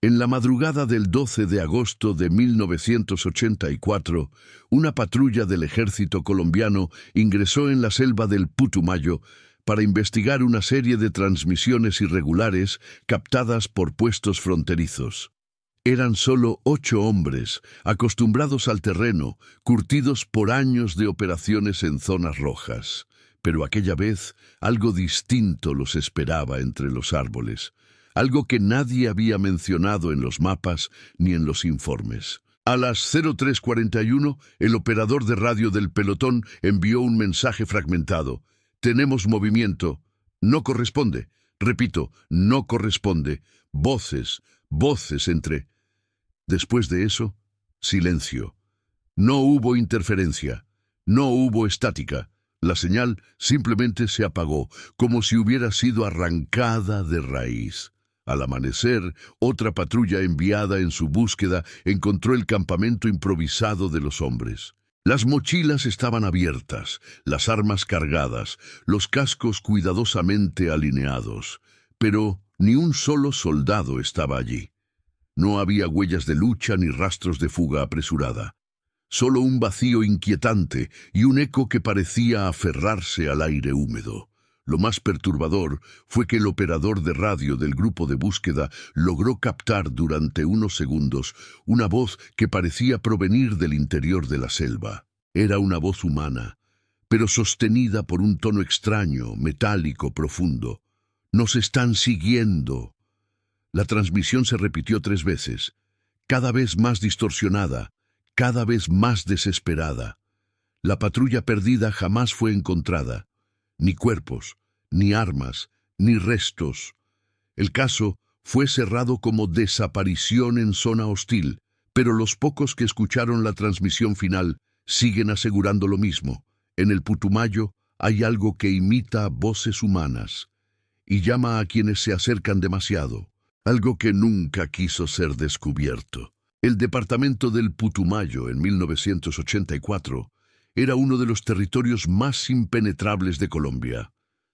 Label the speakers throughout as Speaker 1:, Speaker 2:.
Speaker 1: En la madrugada del 12 de agosto de 1984, una patrulla del ejército colombiano ingresó en la selva del Putumayo para investigar una serie de transmisiones irregulares captadas por puestos fronterizos. Eran solo 8 hombres, acostumbrados al terreno, curtidos por años de operaciones en zonas rojas. Pero aquella vez algo distinto los esperaba entre los árboles. Algo que nadie había mencionado en los mapas ni en los informes. A las 03:41, el operador de radio del pelotón envió un mensaje fragmentado. «Tenemos movimiento. No corresponde. Repito, no corresponde. Voces entre...». Después de eso, silencio. No hubo interferencia. No hubo estática. La señal simplemente se apagó, como si hubiera sido arrancada de raíz. Al amanecer, otra patrulla enviada en su búsqueda encontró el campamento improvisado de los hombres. Las mochilas estaban abiertas, las armas cargadas, los cascos cuidadosamente alineados, pero ni un solo soldado estaba allí. No había huellas de lucha ni rastros de fuga apresurada. Solo un vacío inquietante y un eco que parecía aferrarse al aire húmedo. Lo más perturbador fue que el operador de radio del grupo de búsqueda logró captar durante unos segundos una voz que parecía provenir del interior de la selva. Era una voz humana, pero sostenida por un tono extraño, metálico, profundo. «Nos están siguiendo». La transmisión se repitió 3 veces, cada vez más distorsionada, cada vez más desesperada. La patrulla perdida jamás fue encontrada. Ni cuerpos, ni armas, ni restos. El caso fue cerrado como desaparición en zona hostil, pero los pocos que escucharon la transmisión final siguen asegurando lo mismo. En el Putumayo hay algo que imita voces humanas y llama a quienes se acercan demasiado, algo que nunca quiso ser descubierto. El departamento del Putumayo en 1984 era uno de los territorios más impenetrables de Colombia.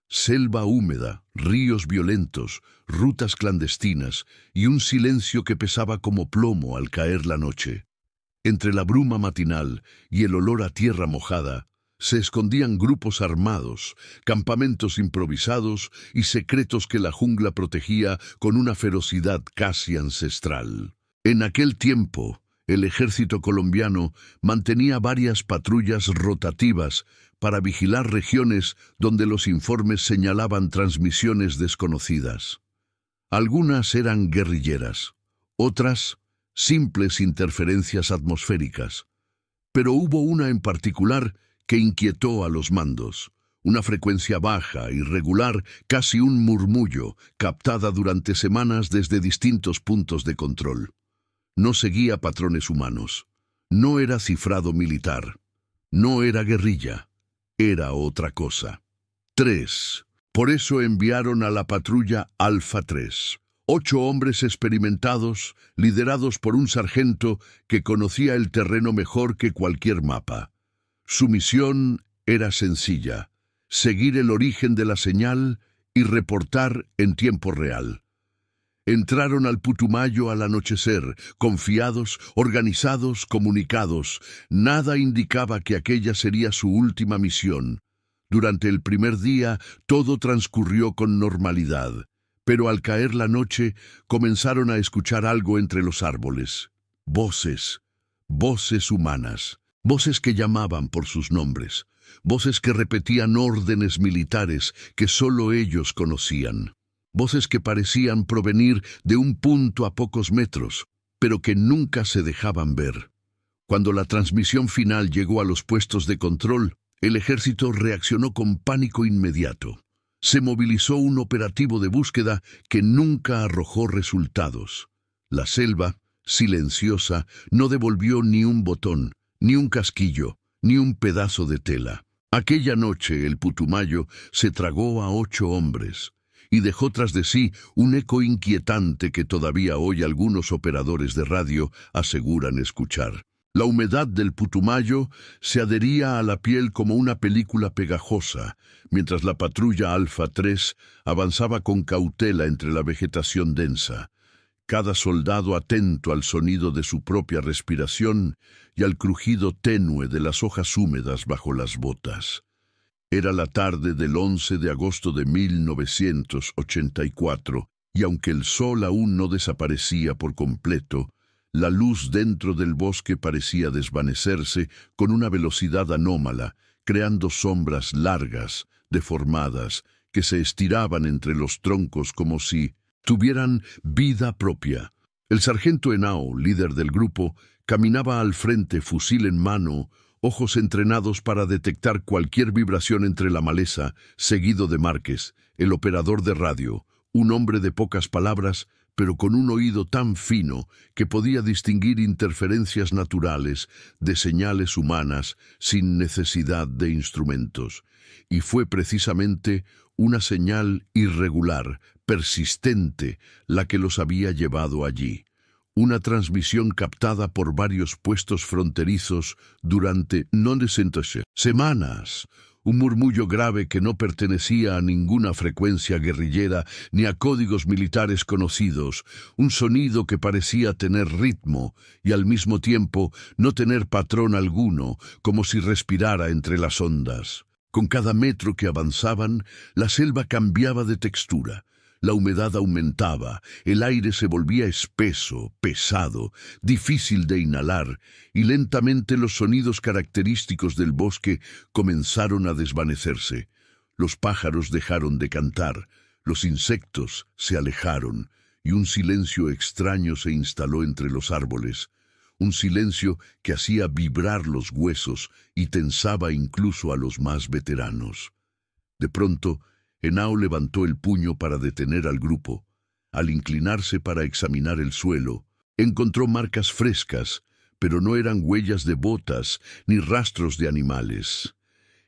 Speaker 1: Selva húmeda, ríos violentos, rutas clandestinas y un silencio que pesaba como plomo al caer la noche. Entre la bruma matinal y el olor a tierra mojada, se escondían grupos armados, campamentos improvisados y secretos que la jungla protegía con una ferocidad casi ancestral. En aquel tiempo, el ejército colombiano mantenía varias patrullas rotativas para vigilar regiones donde los informes señalaban transmisiones desconocidas. Algunas eran guerrilleras, otras simples interferencias atmosféricas. Pero hubo una en particular que inquietó a los mandos. Una frecuencia baja, irregular, casi un murmullo, captada durante semanas desde distintos puntos de control. No seguía patrones humanos. No era cifrado militar. No era guerrilla. Era otra cosa. 3. Por eso enviaron a la patrulla Alfa 3. 8 hombres experimentados, liderados por un sargento que conocía el terreno mejor que cualquier mapa. Su misión era sencilla: seguir el origen de la señal y reportar en tiempo real. Entraron al Putumayo al anochecer, confiados, organizados, comunicados. Nada indicaba que aquella sería su última misión. Durante el primer día todo transcurrió con normalidad, pero al caer la noche comenzaron a escuchar algo entre los árboles. Voces humanas. Voces que llamaban por sus nombres, voces que repetían órdenes militares que solo ellos conocían, voces que parecían provenir de un punto a pocos metros, pero que nunca se dejaban ver. Cuando la transmisión final llegó a los puestos de control, el ejército reaccionó con pánico inmediato. Se movilizó un operativo de búsqueda que nunca arrojó resultados. La selva, silenciosa, no devolvió ni un botón, ni un casquillo, ni un pedazo de tela. Aquella noche el Putumayo se tragó a 8 hombres y dejó tras de sí un eco inquietante que todavía hoy algunos operadores de radio aseguran escuchar. La humedad del Putumayo se adhería a la piel como una película pegajosa, mientras la patrulla Alfa 3 avanzaba con cautela entre la vegetación densa. cada soldado atento al sonido de su propia respiración y al crujido tenue de las hojas húmedas bajo las botas. Era la tarde del 11 de agosto de 1984, y aunque el sol aún no desaparecía por completo, la luz dentro del bosque parecía desvanecerse con una velocidad anómala, creando sombras largas, deformadas, que se estiraban entre los troncos como si tuvieran vida propia. El sargento Henao, líder del grupo, caminaba al frente, fusil en mano, ojos entrenados para detectar cualquier vibración entre la maleza, seguido de Márquez, el operador de radio, un hombre de pocas palabras, pero con un oído tan fino que podía distinguir interferencias naturales de señales humanas sin necesidad de instrumentos. Y fue precisamente una señal irregular, persistente, la que los había llevado allí. Una transmisión captada por varios puestos fronterizos durante semanas. Un murmullo grave que no pertenecía a ninguna frecuencia guerrillera ni a códigos militares conocidos, un sonido que parecía tener ritmo y al mismo tiempo no tener patrón alguno, como si respirara entre las ondas. Con cada metro que avanzaban, la selva cambiaba de textura. La humedad aumentaba, el aire se volvía espeso, pesado, difícil de inhalar, y lentamente los sonidos característicos del bosque comenzaron a desvanecerse. Los pájaros dejaron de cantar, los insectos se alejaron, y un silencio extraño se instaló entre los árboles. Un silencio que hacía vibrar los huesos y tensaba incluso a los más veteranos. De pronto, Henao levantó el puño para detener al grupo. Al inclinarse para examinar el suelo, encontró marcas frescas, pero no eran huellas de botas ni rastros de animales.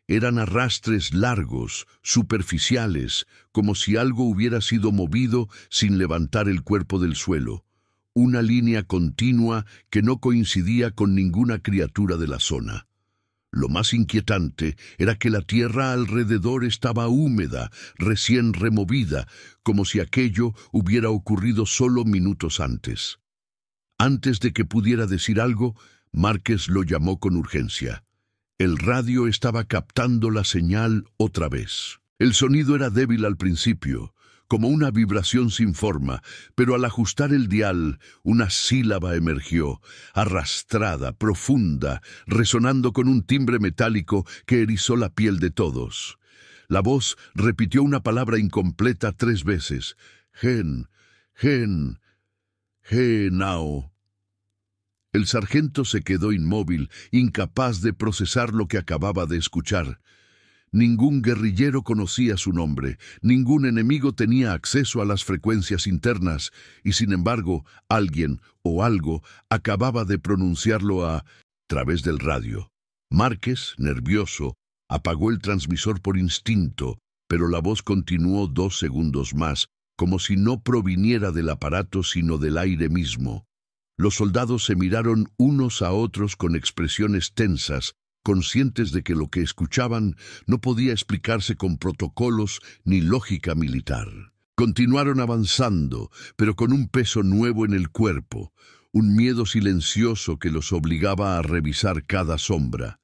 Speaker 1: Eran arrastres largos, superficiales, como si algo hubiera sido movido sin levantar el cuerpo del suelo. Una línea continua que no coincidía con ninguna criatura de la zona. Lo más inquietante era que la tierra alrededor estaba húmeda, recién removida, como si aquello hubiera ocurrido solo minutos antes. Antes de que pudiera decir algo, Márquez lo llamó con urgencia. El radio estaba captando la señal otra vez. El sonido era débil al principio, como una vibración sin forma, pero al ajustar el dial, una sílaba emergió, arrastrada, profunda, resonando con un timbre metálico que erizó la piel de todos. La voz repitió una palabra incompleta 3 veces. Henao. El sargento se quedó inmóvil, incapaz de procesar lo que acababa de escuchar. Ningún guerrillero conocía su nombre, ningún enemigo tenía acceso a las frecuencias internas, y sin embargo, alguien o algo acababa de pronunciarlo a través del radio. Márquez, nervioso, apagó el transmisor por instinto, pero la voz continuó 2 segundos más, como si no proviniera del aparato sino del aire mismo. Los soldados se miraron unos a otros con expresiones tensas, conscientes de que lo que escuchaban no podía explicarse con protocolos ni lógica militar. Continuaron avanzando, pero con un peso nuevo en el cuerpo, un miedo silencioso que los obligaba a revisar cada sombra.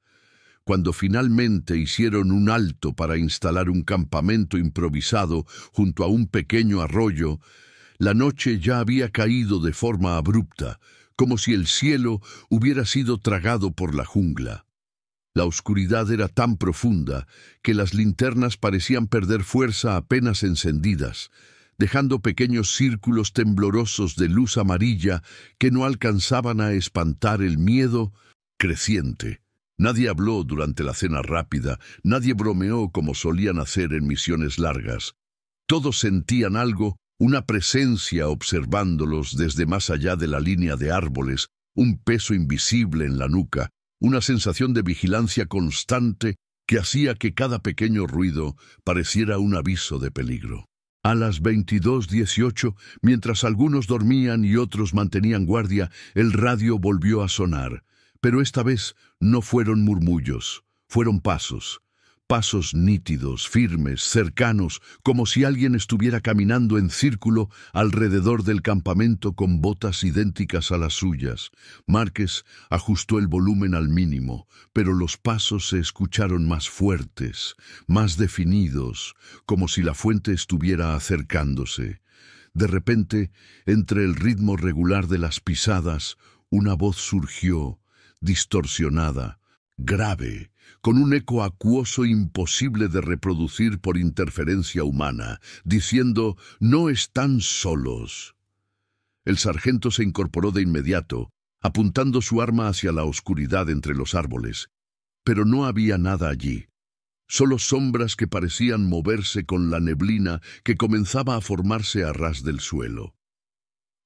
Speaker 1: Cuando finalmente hicieron un alto para instalar un campamento improvisado junto a un pequeño arroyo, la noche ya había caído de forma abrupta, como si el cielo hubiera sido tragado por la jungla. La oscuridad era tan profunda que las linternas parecían perder fuerza apenas encendidas, dejando pequeños círculos temblorosos de luz amarilla que no alcanzaban a espantar el miedo creciente. Nadie habló durante la cena rápida, nadie bromeó como solían hacer en misiones largas. Todos sentían algo, una presencia observándolos desde más allá de la línea de árboles, un peso invisible en la nuca, una sensación de vigilancia constante que hacía que cada pequeño ruido pareciera un aviso de peligro. A las 22:18, mientras algunos dormían y otros mantenían guardia, el radio volvió a sonar, pero esta vez no fueron murmullos, fueron pasos. Pasos nítidos, firmes, cercanos, como si alguien estuviera caminando en círculo alrededor del campamento con botas idénticas a las suyas. Márquez ajustó el volumen al mínimo, pero los pasos se escucharon más fuertes, más definidos, como si la fuente estuviera acercándose. De repente, entre el ritmo regular de las pisadas, una voz surgió, distorsionada, grave, con un eco acuoso imposible de reproducir por interferencia humana, diciendo: «No están solos». El sargento se incorporó de inmediato, apuntando su arma hacia la oscuridad entre los árboles. Pero no había nada allí. Solo sombras que parecían moverse con la neblina que comenzaba a formarse a ras del suelo.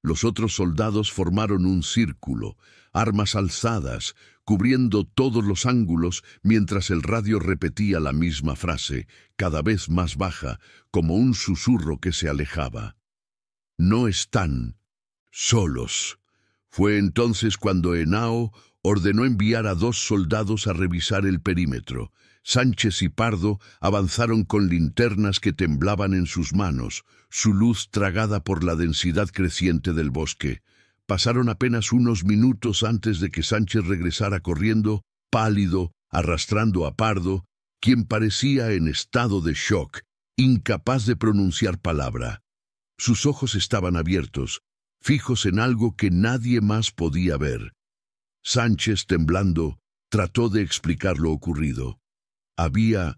Speaker 1: Los otros soldados formaron un círculo, armas alzadas, cubriendo todos los ángulos, mientras el radio repetía la misma frase, cada vez más baja, como un susurro que se alejaba. «No están solos». Fue entonces cuando Henao ordenó enviar a 2 soldados a revisar el perímetro. Sánchez y Pardo avanzaron con linternas que temblaban en sus manos, su luz tragada por la densidad creciente del bosque. Pasaron apenas unos minutos antes de que Sánchez regresara corriendo, pálido, arrastrando a Pardo, quien parecía en estado de shock, incapaz de pronunciar palabra. Sus ojos estaban abiertos, fijos en algo que nadie más podía ver. Sánchez, temblando, trató de explicar lo ocurrido. Había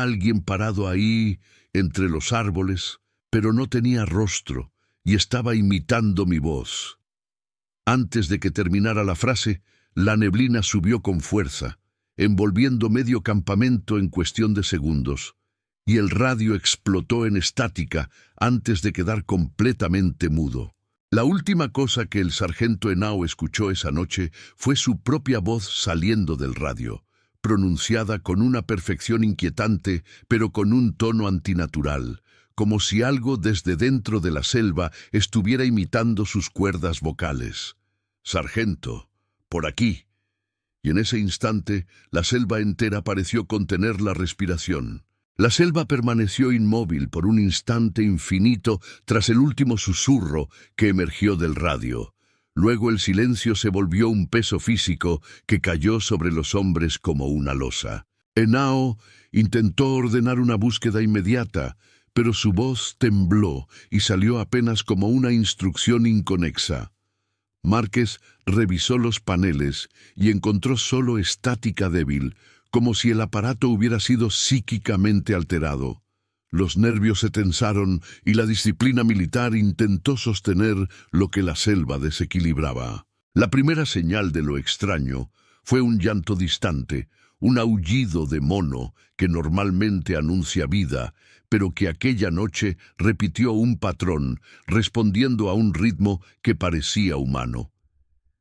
Speaker 1: alguien parado ahí, entre los árboles, pero no tenía rostro, y estaba imitando mi voz. Antes de que terminara la frase, la neblina subió con fuerza, envolviendo medio campamento en cuestión de segundos, y el radio explotó en estática antes de quedar completamente mudo. La última cosa que el sargento Henao escuchó esa noche fue su propia voz saliendo del radio, pronunciada con una perfección inquietante, pero con un tono antinatural, como si algo desde dentro de la selva estuviera imitando sus cuerdas vocales. «Sargento, por aquí». Y en ese instante, la selva entera pareció contener la respiración. La selva permaneció inmóvil por un instante infinito tras el último susurro que emergió del radio. Luego el silencio se volvió un peso físico que cayó sobre los hombres como una losa. Henao intentó ordenar una búsqueda inmediata, pero su voz tembló y salió apenas como una instrucción inconexa. Márquez revisó los paneles y encontró solo estática débil, como si el aparato hubiera sido psíquicamente alterado. Los nervios se tensaron y la disciplina militar intentó sostener lo que la selva desequilibraba. La primera señal de lo extraño fue un llanto distante, un aullido de mono que normalmente anuncia vida, pero que aquella noche repitió un patrón, respondiendo a un ritmo que parecía humano.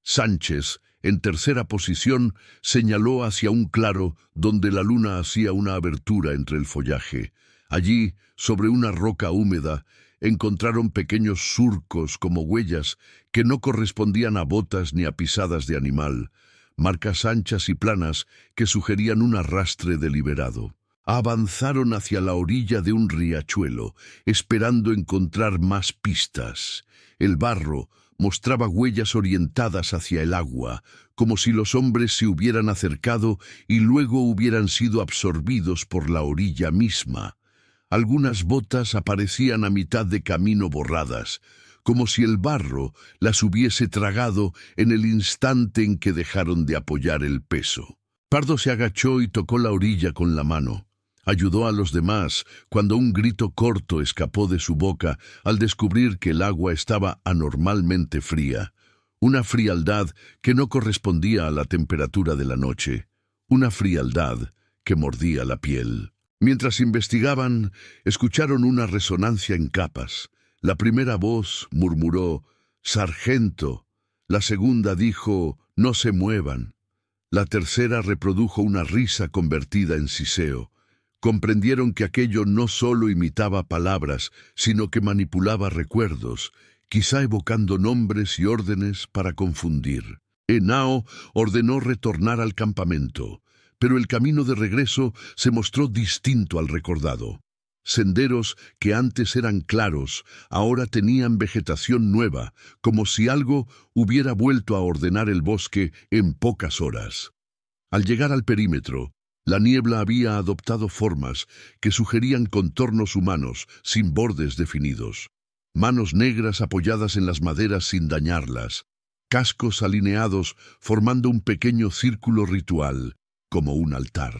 Speaker 1: Sánchez, en tercera posición, señaló hacia un claro donde la luna hacía una abertura entre el follaje. Allí, sobre una roca húmeda, encontraron pequeños surcos como huellas que no correspondían a botas ni a pisadas de animal, marcas anchas y planas que sugerían un arrastre deliberado. Avanzaron hacia la orilla de un riachuelo, esperando encontrar más pistas. El barro mostraba huellas orientadas hacia el agua, como si los hombres se hubieran acercado y luego hubieran sido absorbidos por la orilla misma. Algunas botas aparecían a mitad de camino borradas, como si el barro las hubiese tragado en el instante en que dejaron de apoyar el peso. Pardo se agachó y tocó la orilla con la mano. Ayudó a los demás cuando un grito corto escapó de su boca al descubrir que el agua estaba anormalmente fría, una frialdad que no correspondía a la temperatura de la noche, una frialdad que mordía la piel. Mientras investigaban, escucharon una resonancia en capas. La primera voz murmuró: «Sargento». La segunda dijo: «No se muevan». La tercera reprodujo una risa convertida en siseo. Comprendieron que aquello no solo imitaba palabras, sino que manipulaba recuerdos, quizá evocando nombres y órdenes para confundir. Henao ordenó retornar al campamento. pero el camino de regreso se mostró distinto al recordado. Senderos que antes eran claros, ahora tenían vegetación nueva, como si algo hubiera vuelto a ordenar el bosque en pocas horas. Al llegar al perímetro, la niebla había adoptado formas que sugerían contornos humanos sin bordes definidos. Manos negras apoyadas en las maderas sin dañarlas, cascos alineados formando un pequeño círculo ritual, como un altar.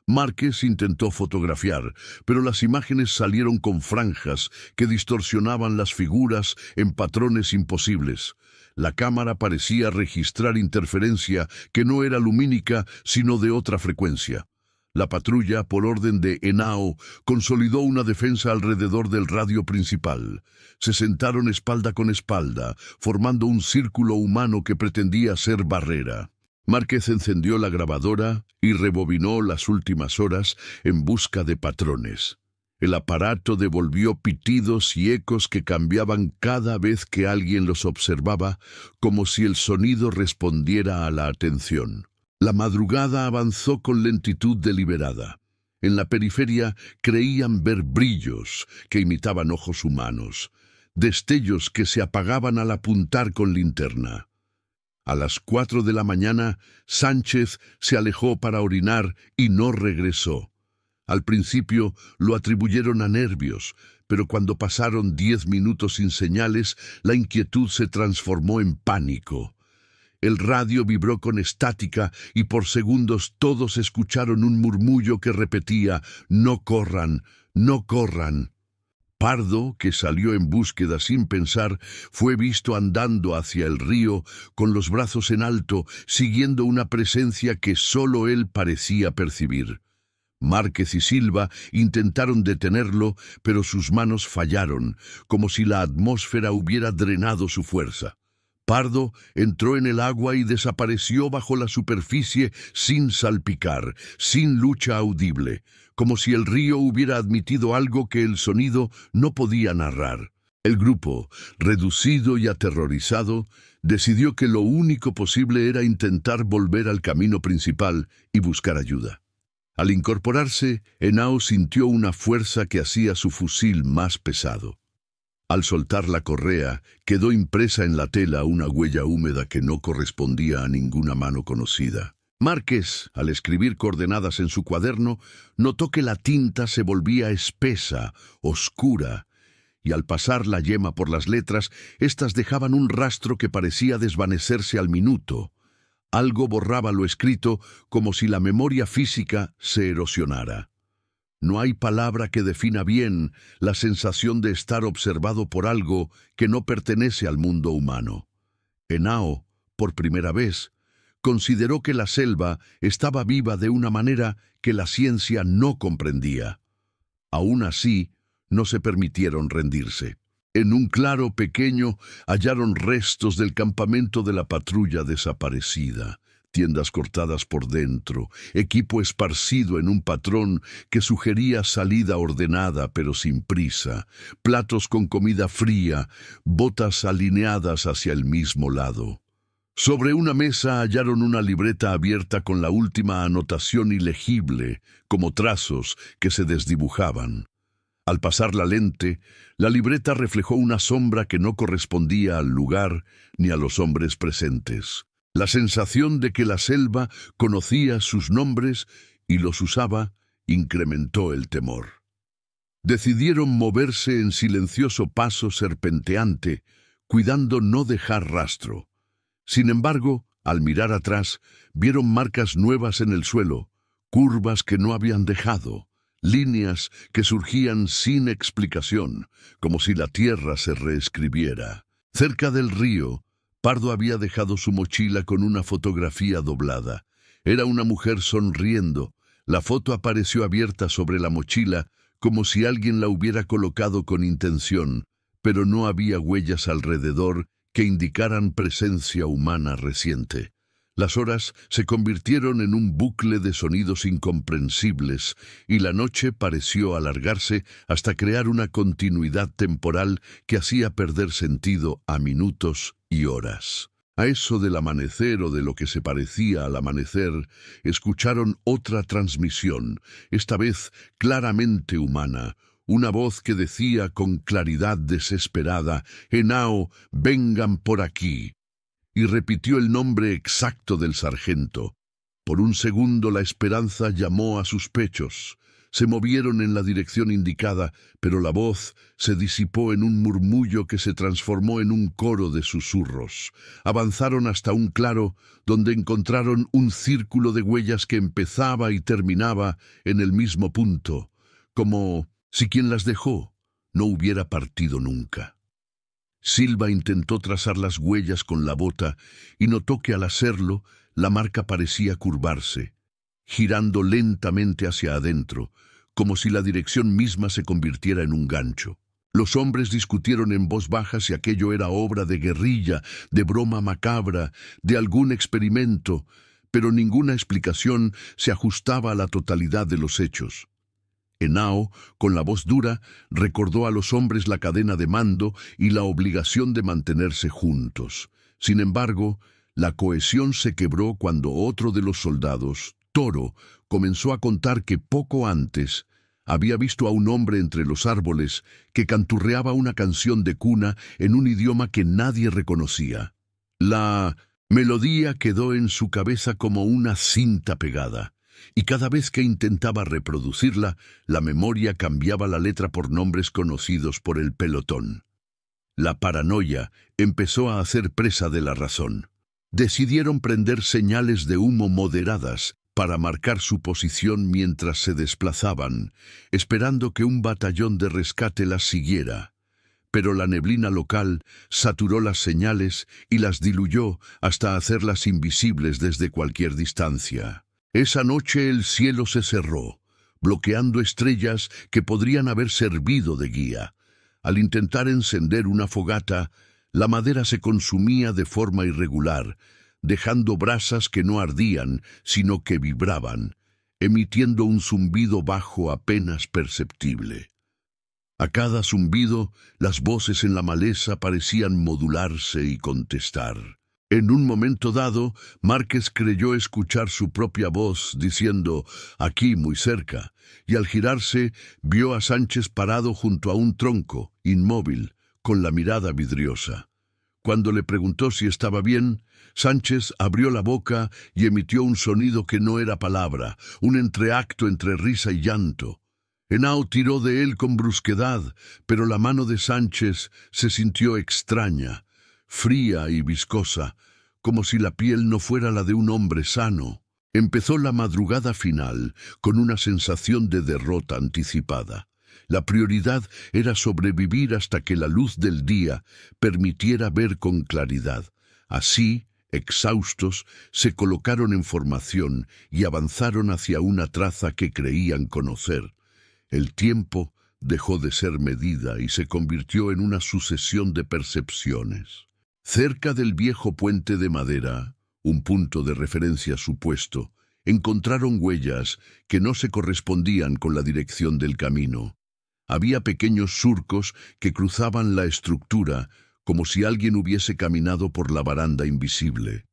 Speaker 1: Márquez intentó fotografiar, pero las imágenes salieron con franjas que distorsionaban las figuras en patrones imposibles. La cámara parecía registrar interferencia que no era lumínica, sino de otra frecuencia. La patrulla, por orden de Henao, consolidó una defensa alrededor del radio principal. Se sentaron espalda con espalda, formando un círculo humano que pretendía ser barrera. Márquez encendió la grabadora y rebobinó las últimas horas en busca de patrones. El aparato devolvió pitidos y ecos que cambiaban cada vez que alguien los observaba, como si el sonido respondiera a la atención. La madrugada avanzó con lentitud deliberada. En la periferia creían ver brillos que imitaban ojos humanos, destellos que se apagaban al apuntar con linterna. A las 4 de la mañana, Sánchez se alejó para orinar y no regresó. Al principio lo atribuyeron a nervios, pero cuando pasaron 10 minutos sin señales, la inquietud se transformó en pánico. El radio vibró con estática y por segundos todos escucharon un murmullo que repetía: «No corran, no corran». Pardo, que salió en búsqueda sin pensar, fue visto andando hacia el río con los brazos en alto, siguiendo una presencia que solo él parecía percibir. Márquez y Silva intentaron detenerlo, pero sus manos fallaron, como si la atmósfera hubiera drenado su fuerza. Pardo entró en el agua y desapareció bajo la superficie sin salpicar, sin lucha audible, como si el río hubiera admitido algo que el sonido no podía narrar. El grupo, reducido y aterrorizado, decidió que lo único posible era intentar volver al camino principal y buscar ayuda. Al incorporarse, Henao sintió una fuerza que hacía su fusil más pesado. Al soltar la correa, quedó impresa en la tela una huella húmeda que no correspondía a ninguna mano conocida. Márquez, al escribir coordenadas en su cuaderno, notó que la tinta se volvía espesa, oscura, y al pasar la yema por las letras, éstas dejaban un rastro que parecía desvanecerse al minuto. Algo borraba lo escrito, como si la memoria física se erosionara. No hay palabra que defina bien la sensación de estar observado por algo que no pertenece al mundo humano. Henao, por primera vez, consideró que la selva estaba viva de una manera que la ciencia no comprendía. Aún así, no se permitieron rendirse. En un claro pequeño hallaron restos del campamento de la patrulla desaparecida. Tiendas cortadas por dentro, equipo esparcido en un patrón que sugería salida ordenada pero sin prisa, platos con comida fría, botas alineadas hacia el mismo lado. Sobre una mesa hallaron una libreta abierta con la última anotación ilegible, como trazos que se desdibujaban. Al pasar la lente, la libreta reflejó una sombra que no correspondía al lugar ni a los hombres presentes. La sensación de que la selva conocía sus nombres y los usaba incrementó el temor. Decidieron moverse en silencioso paso serpenteante, cuidando no dejar rastro. Sin embargo, al mirar atrás, vieron marcas nuevas en el suelo, curvas que no habían dejado, líneas que surgían sin explicación, como si la tierra se reescribiera. Cerca del río, Pardo había dejado su mochila con una fotografía doblada. Era una mujer sonriendo. La foto apareció abierta sobre la mochila, como si alguien la hubiera colocado con intención, pero no había huellas alrededor que indicaran presencia humana reciente. Las horas se convirtieron en un bucle de sonidos incomprensibles, y la noche pareció alargarse hasta crear una continuidad temporal que hacía perder sentido a minutos y horas. A eso del amanecer o de lo que se parecía al amanecer, escucharon otra transmisión, esta vez claramente humana, una voz que decía con claridad desesperada: «Henao, vengan por aquí», y repitió el nombre exacto del sargento. Por un segundo la esperanza llamó a sus pechos. Se movieron en la dirección indicada, pero la voz se disipó en un murmullo que se transformó en un coro de susurros. Avanzaron hasta un claro, donde encontraron un círculo de huellas que empezaba y terminaba en el mismo punto, como si quien las dejó no hubiera partido nunca. Silva intentó trazar las huellas con la bota y notó que al hacerlo, la marca parecía curvarse, girando lentamente hacia adentro, como si la dirección misma se convirtiera en un gancho. Los hombres discutieron en voz baja si aquello era obra de guerrilla, de broma macabra, de algún experimento, pero ninguna explicación se ajustaba a la totalidad de los hechos. Henao, con la voz dura, recordó a los hombres la cadena de mando y la obligación de mantenerse juntos. Sin embargo, la cohesión se quebró cuando otro de los soldados, Toro, comenzó a contar que poco antes había visto a un hombre entre los árboles que canturreaba una canción de cuna en un idioma que nadie reconocía. La melodía quedó en su cabeza como una cinta pegada, y cada vez que intentaba reproducirla, la memoria cambiaba la letra por nombres conocidos por el pelotón. La paranoia empezó a hacer presa de la razón. Decidieron prender señales de humo moderadas para marcar su posición mientras se desplazaban, esperando que un batallón de rescate las siguiera. Pero la neblina local saturó las señales y las diluyó hasta hacerlas invisibles desde cualquier distancia. Esa noche el cielo se cerró, bloqueando estrellas que podrían haber servido de guía. Al intentar encender una fogata, la madera se consumía de forma irregular, dejando brasas que no ardían, sino que vibraban, emitiendo un zumbido bajo apenas perceptible. A cada zumbido, las voces en la maleza parecían modularse y contestar. En un momento dado, Márquez creyó escuchar su propia voz diciendo «aquí, muy cerca», y al girarse vio a Sánchez parado junto a un tronco, inmóvil, con la mirada vidriosa. Cuando le preguntó si estaba bien, Sánchez abrió la boca y emitió un sonido que no era palabra, un entreacto entre risa y llanto. Henao tiró de él con brusquedad, pero la mano de Sánchez se sintió extraña, fría y viscosa, como si la piel no fuera la de un hombre sano. Empezó la madrugada final con una sensación de derrota anticipada. La prioridad era sobrevivir hasta que la luz del día permitiera ver con claridad. Así, exhaustos, se colocaron en formación y avanzaron hacia una traza que creían conocer. El tiempo dejó de ser medida y se convirtió en una sucesión de percepciones. Cerca del viejo puente de madera, un punto de referencia supuesto, encontraron huellas que no se correspondían con la dirección del camino. Había pequeños surcos que cruzaban la estructura, como si alguien hubiese caminado por la baranda invisible.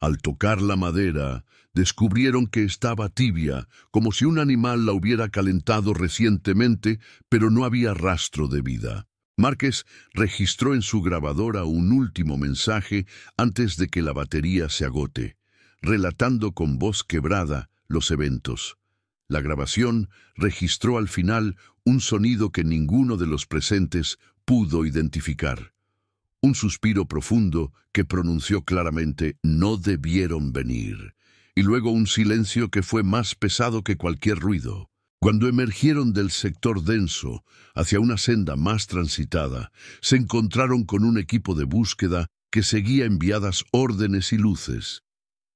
Speaker 1: Al tocar la madera, descubrieron que estaba tibia, como si un animal la hubiera calentado recientemente, pero no había rastro de vida. Márquez registró en su grabadora un último mensaje antes de que la batería se agote, relatando con voz quebrada los eventos. La grabación registró al final un sonido que ninguno de los presentes pudo identificar. Un suspiro profundo que pronunció claramente «no debieron venir», y luego un silencio que fue más pesado que cualquier ruido. Cuando emergieron del sector denso hacia una senda más transitada, se encontraron con un equipo de búsqueda que seguía enviadas órdenes y luces.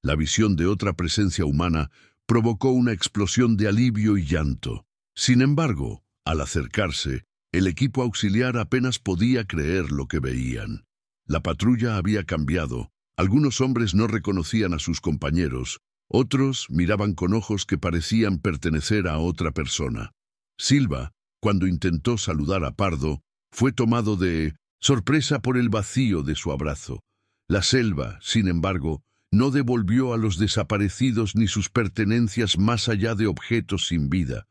Speaker 1: La visión de otra presencia humana provocó una explosión de alivio y llanto. Sin embargo, al acercarse, el equipo auxiliar apenas podía creer lo que veían. La patrulla había cambiado. Algunos hombres no reconocían a sus compañeros. Otros miraban con ojos que parecían pertenecer a otra persona. Silva, cuando intentó saludar a Pardo, fue tomado de sorpresa por el vacío de su abrazo. La selva, sin embargo, no devolvió a los desaparecidos ni sus pertenencias más allá de objetos sin vida.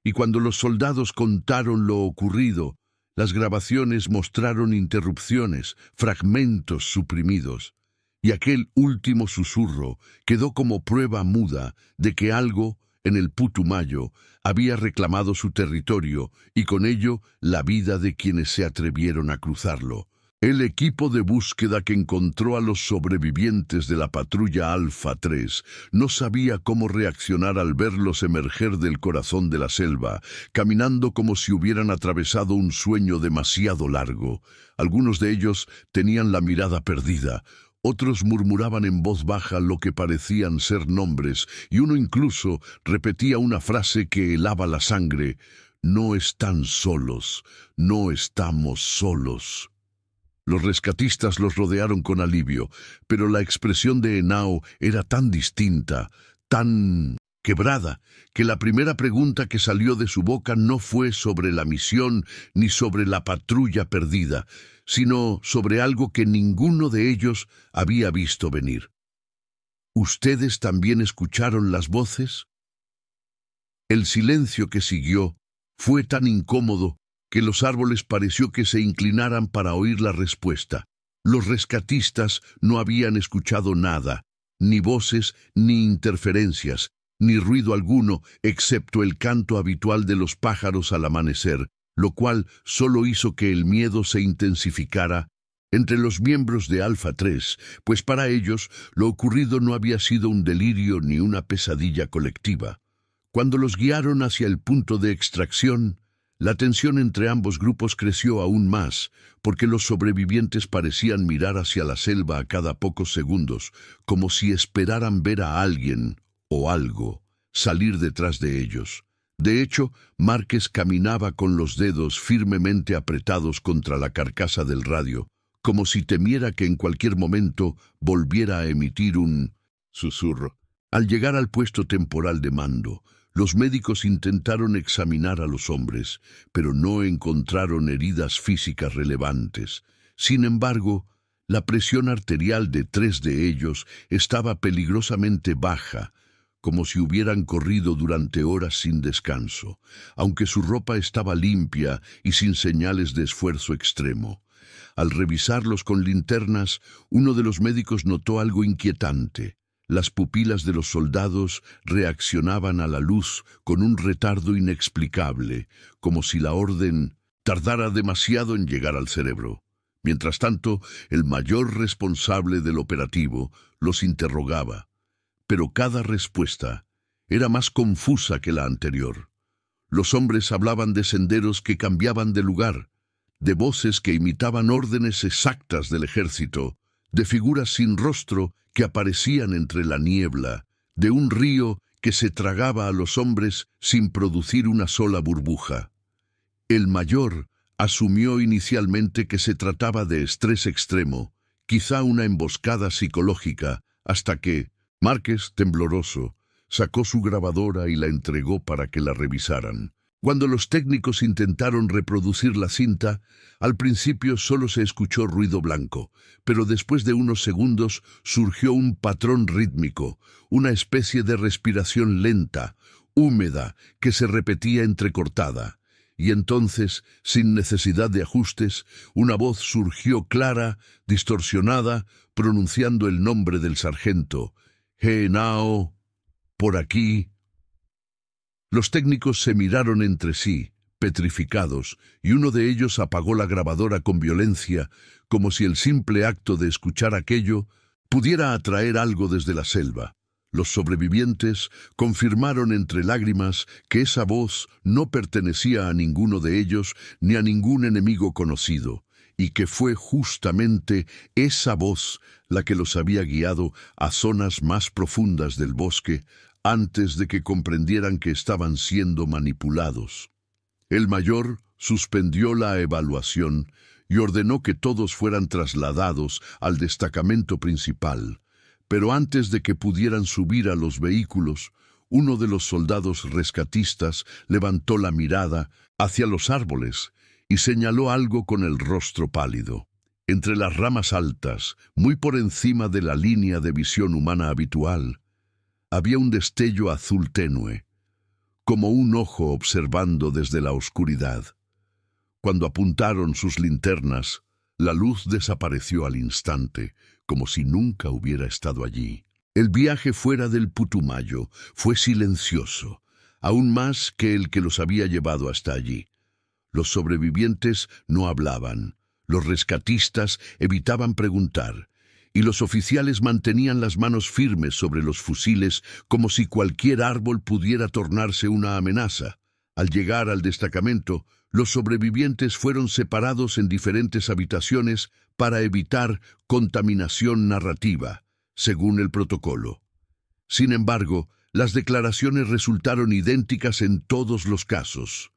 Speaker 1: Y cuando los soldados contaron lo ocurrido, las grabaciones mostraron interrupciones, fragmentos suprimidos, y aquel último susurro quedó como prueba muda de que algo, en el Putumayo, había reclamado su territorio y con ello la vida de quienes se atrevieron a cruzarlo. El equipo de búsqueda que encontró a los sobrevivientes de la patrulla Alfa 3 no sabía cómo reaccionar al verlos emerger del corazón de la selva, caminando como si hubieran atravesado un sueño demasiado largo. Algunos de ellos tenían la mirada perdida, otros murmuraban en voz baja lo que parecían ser nombres, y uno incluso repetía una frase que helaba la sangre: «No están solos, no estamos solos». Los rescatistas los rodearon con alivio, pero la expresión de Henao era tan distinta, tan quebrada, que la primera pregunta que salió de su boca no fue sobre la misión ni sobre la patrulla perdida, sino sobre algo que ninguno de ellos había visto venir. ¿Ustedes también escucharon las voces? El silencio que siguió fue tan incómodo que los árboles pareció que se inclinaran para oír la respuesta. Los rescatistas no habían escuchado nada, ni voces, ni interferencias, ni ruido alguno, excepto el canto habitual de los pájaros al amanecer, lo cual solo hizo que el miedo se intensificara entre los miembros de Alfa 3, pues para ellos lo ocurrido no había sido un delirio ni una pesadilla colectiva. Cuando los guiaron hacia el punto de extracción, la tensión entre ambos grupos creció aún más, porque los sobrevivientes parecían mirar hacia la selva a cada pocos segundos, como si esperaran ver a alguien o algo salir detrás de ellos. De hecho, Márquez caminaba con los dedos firmemente apretados contra la carcasa del radio, como si temiera que en cualquier momento volviera a emitir un susurro. Al llegar al puesto temporal de mando, los médicos intentaron examinar a los hombres, pero no encontraron heridas físicas relevantes. Sin embargo, la presión arterial de 3 de ellos estaba peligrosamente baja, como si hubieran corrido durante horas sin descanso, aunque su ropa estaba limpia y sin señales de esfuerzo extremo. Al revisarlos con linternas, uno de los médicos notó algo inquietante. Las pupilas de los soldados reaccionaban a la luz con un retardo inexplicable, como si la orden tardara demasiado en llegar al cerebro. Mientras tanto, el mayor responsable del operativo los interrogaba, pero cada respuesta era más confusa que la anterior. Los hombres hablaban de senderos que cambiaban de lugar, de voces que imitaban órdenes exactas del ejército, de figuras sin rostro que aparecían entre la niebla, de un río que se tragaba a los hombres sin producir una sola burbuja. El mayor asumió inicialmente que se trataba de estrés extremo, quizá una emboscada psicológica, hasta que Márquez, tembloroso, sacó su grabadora y la entregó para que la revisaran. Cuando los técnicos intentaron reproducir la cinta, al principio solo se escuchó ruido blanco, pero después de unos segundos surgió un patrón rítmico, una especie de respiración lenta, húmeda, que se repetía entrecortada. Y entonces, sin necesidad de ajustes, una voz surgió clara, distorsionada, pronunciando el nombre del sargento. «Henao, por aquí». Los técnicos se miraron entre sí, petrificados, y uno de ellos apagó la grabadora con violencia, como si el simple acto de escuchar aquello pudiera atraer algo desde la selva. Los sobrevivientes confirmaron entre lágrimas que esa voz no pertenecía a ninguno de ellos ni a ningún enemigo conocido, y que fue justamente esa voz la que los había guiado a zonas más profundas del bosque, antes de que comprendieran que estaban siendo manipulados. El mayor suspendió la evaluación y ordenó que todos fueran trasladados al destacamento principal, pero antes de que pudieran subir a los vehículos, uno de los soldados rescatistas levantó la mirada hacia los árboles y señaló algo con el rostro pálido. entre las ramas altas, muy por encima de la línea de visión humana habitual, había un destello azul tenue, como un ojo observando desde la oscuridad. Cuando apuntaron sus linternas, la luz desapareció al instante, como si nunca hubiera estado allí. El viaje fuera del Putumayo fue silencioso, aún más que el que los había llevado hasta allí. Los sobrevivientes no hablaban, los rescatistas evitaban preguntar, y los oficiales mantenían las manos firmes sobre los fusiles como si cualquier árbol pudiera tornarse una amenaza. Al llegar al destacamento, los sobrevivientes fueron separados en diferentes habitaciones para evitar contaminación narrativa, según el protocolo. Sin embargo, las declaraciones resultaron idénticas en todos los casos.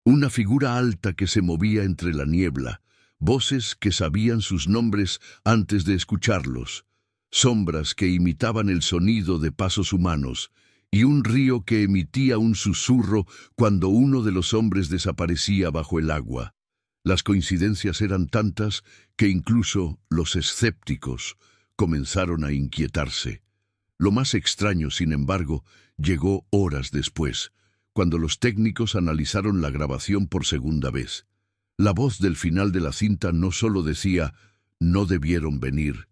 Speaker 1: Una figura alta que se movía entre la niebla, voces que sabían sus nombres antes de escucharlos, sombras que imitaban el sonido de pasos humanos, y un río que emitía un susurro cuando uno de los hombres desaparecía bajo el agua. Las coincidencias eran tantas que incluso los escépticos comenzaron a inquietarse. Lo más extraño, sin embargo, llegó horas después, cuando los técnicos analizaron la grabación por segunda vez. La voz del final de la cinta no solo decía «no debieron venir»,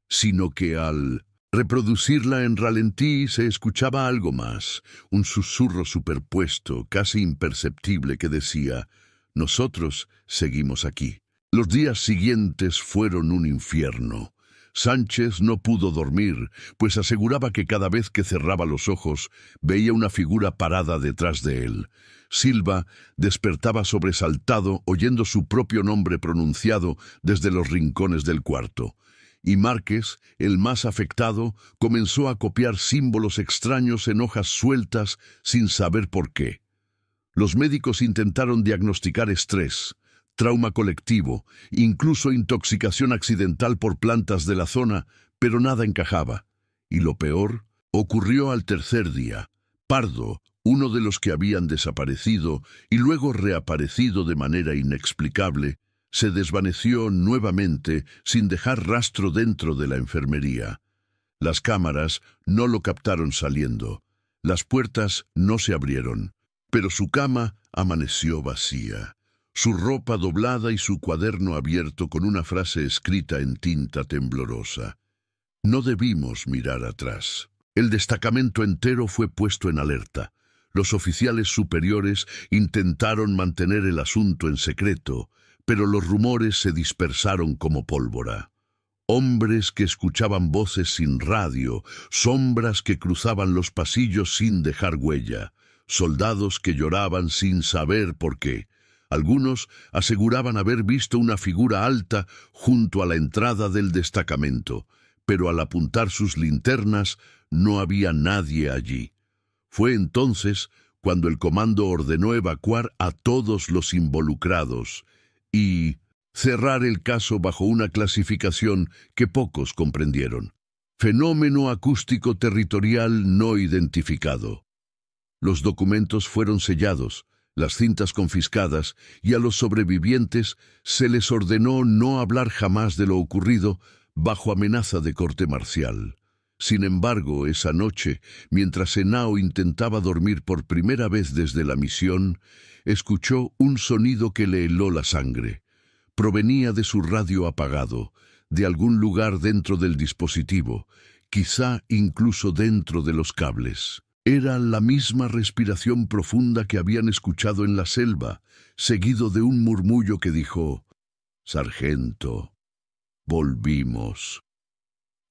Speaker 1: sino que al reproducirla en ralentí se escuchaba algo más, un susurro superpuesto, casi imperceptible, que decía «nosotros seguimos aquí». Los días siguientes fueron un infierno. Sánchez no pudo dormir, pues aseguraba que cada vez que cerraba los ojos veía una figura parada detrás de él. Silva despertaba sobresaltado oyendo su propio nombre pronunciado desde los rincones del cuarto. Y Márquez, el más afectado, comenzó a copiar símbolos extraños en hojas sueltas sin saber por qué. Los médicos intentaron diagnosticar estrés, trauma colectivo, incluso intoxicación accidental por plantas de la zona, pero nada encajaba. Y lo peor ocurrió al tercer día. Pardo, uno de los que habían desaparecido y luego reaparecido de manera inexplicable, se desvaneció nuevamente sin dejar rastro dentro de la enfermería. Las cámaras no lo captaron saliendo. Las puertas no se abrieron, pero su cama amaneció vacía. Su ropa doblada y su cuaderno abierto con una frase escrita en tinta temblorosa. No debimos mirar atrás. El destacamento entero fue puesto en alerta. Los oficiales superiores intentaron mantener el asunto en secreto, pero los rumores se dispersaron como pólvora. Hombres que escuchaban voces sin radio, sombras que cruzaban los pasillos sin dejar huella, soldados que lloraban sin saber por qué. Algunos aseguraban haber visto una figura alta junto a la entrada del destacamento, pero al apuntar sus linternas no había nadie allí. Fue entonces cuando el comando ordenó evacuar a todos los involucrados y cerrar el caso bajo una clasificación que pocos comprendieron: fenómeno acústico territorial no identificado. Los documentos fueron sellados, las cintas confiscadas, y a los sobrevivientes se les ordenó no hablar jamás de lo ocurrido bajo amenaza de corte marcial. Sin embargo, esa noche, mientras Henao intentaba dormir por primera vez desde la misión, escuchó un sonido que le heló la sangre. Provenía de su radio apagado, de algún lugar dentro del dispositivo, quizá incluso dentro de los cables. Era la misma respiración profunda que habían escuchado en la selva, seguido de un murmullo que dijo: «Sargento, volvimos».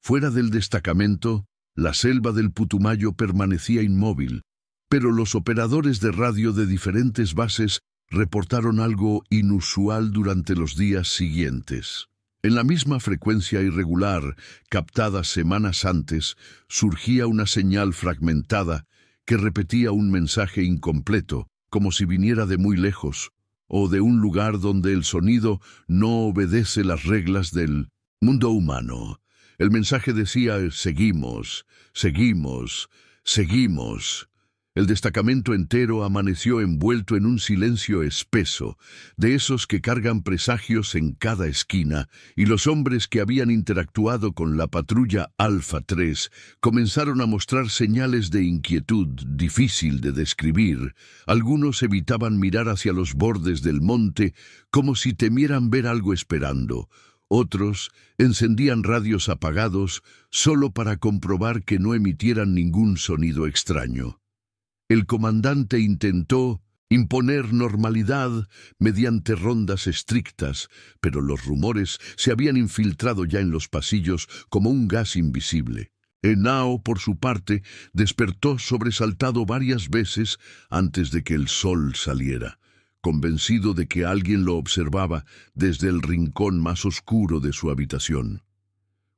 Speaker 1: Fuera del destacamento, la selva del Putumayo permanecía inmóvil, pero los operadores de radio de diferentes bases reportaron algo inusual durante los días siguientes. En la misma frecuencia irregular captada semanas antes, surgía una señal fragmentada que repetía un mensaje incompleto, como si viniera de muy lejos, o de un lugar donde el sonido no obedece las reglas del mundo humano. El mensaje decía: «Seguimos, seguimos, seguimos». El destacamento entero amaneció envuelto en un silencio espeso, de esos que cargan presagios en cada esquina, y los hombres que habían interactuado con la patrulla Alfa 3 comenzaron a mostrar señales de inquietud difícil de describir. Algunos evitaban mirar hacia los bordes del monte como si temieran ver algo esperando. Otros encendían radios apagados solo para comprobar que no emitieran ningún sonido extraño. El comandante intentó imponer normalidad mediante rondas estrictas, pero los rumores se habían infiltrado ya en los pasillos como un gas invisible. Henao, por su parte, despertó sobresaltado varias veces antes de que el sol saliera, convencido de que alguien lo observaba desde el rincón más oscuro de su habitación.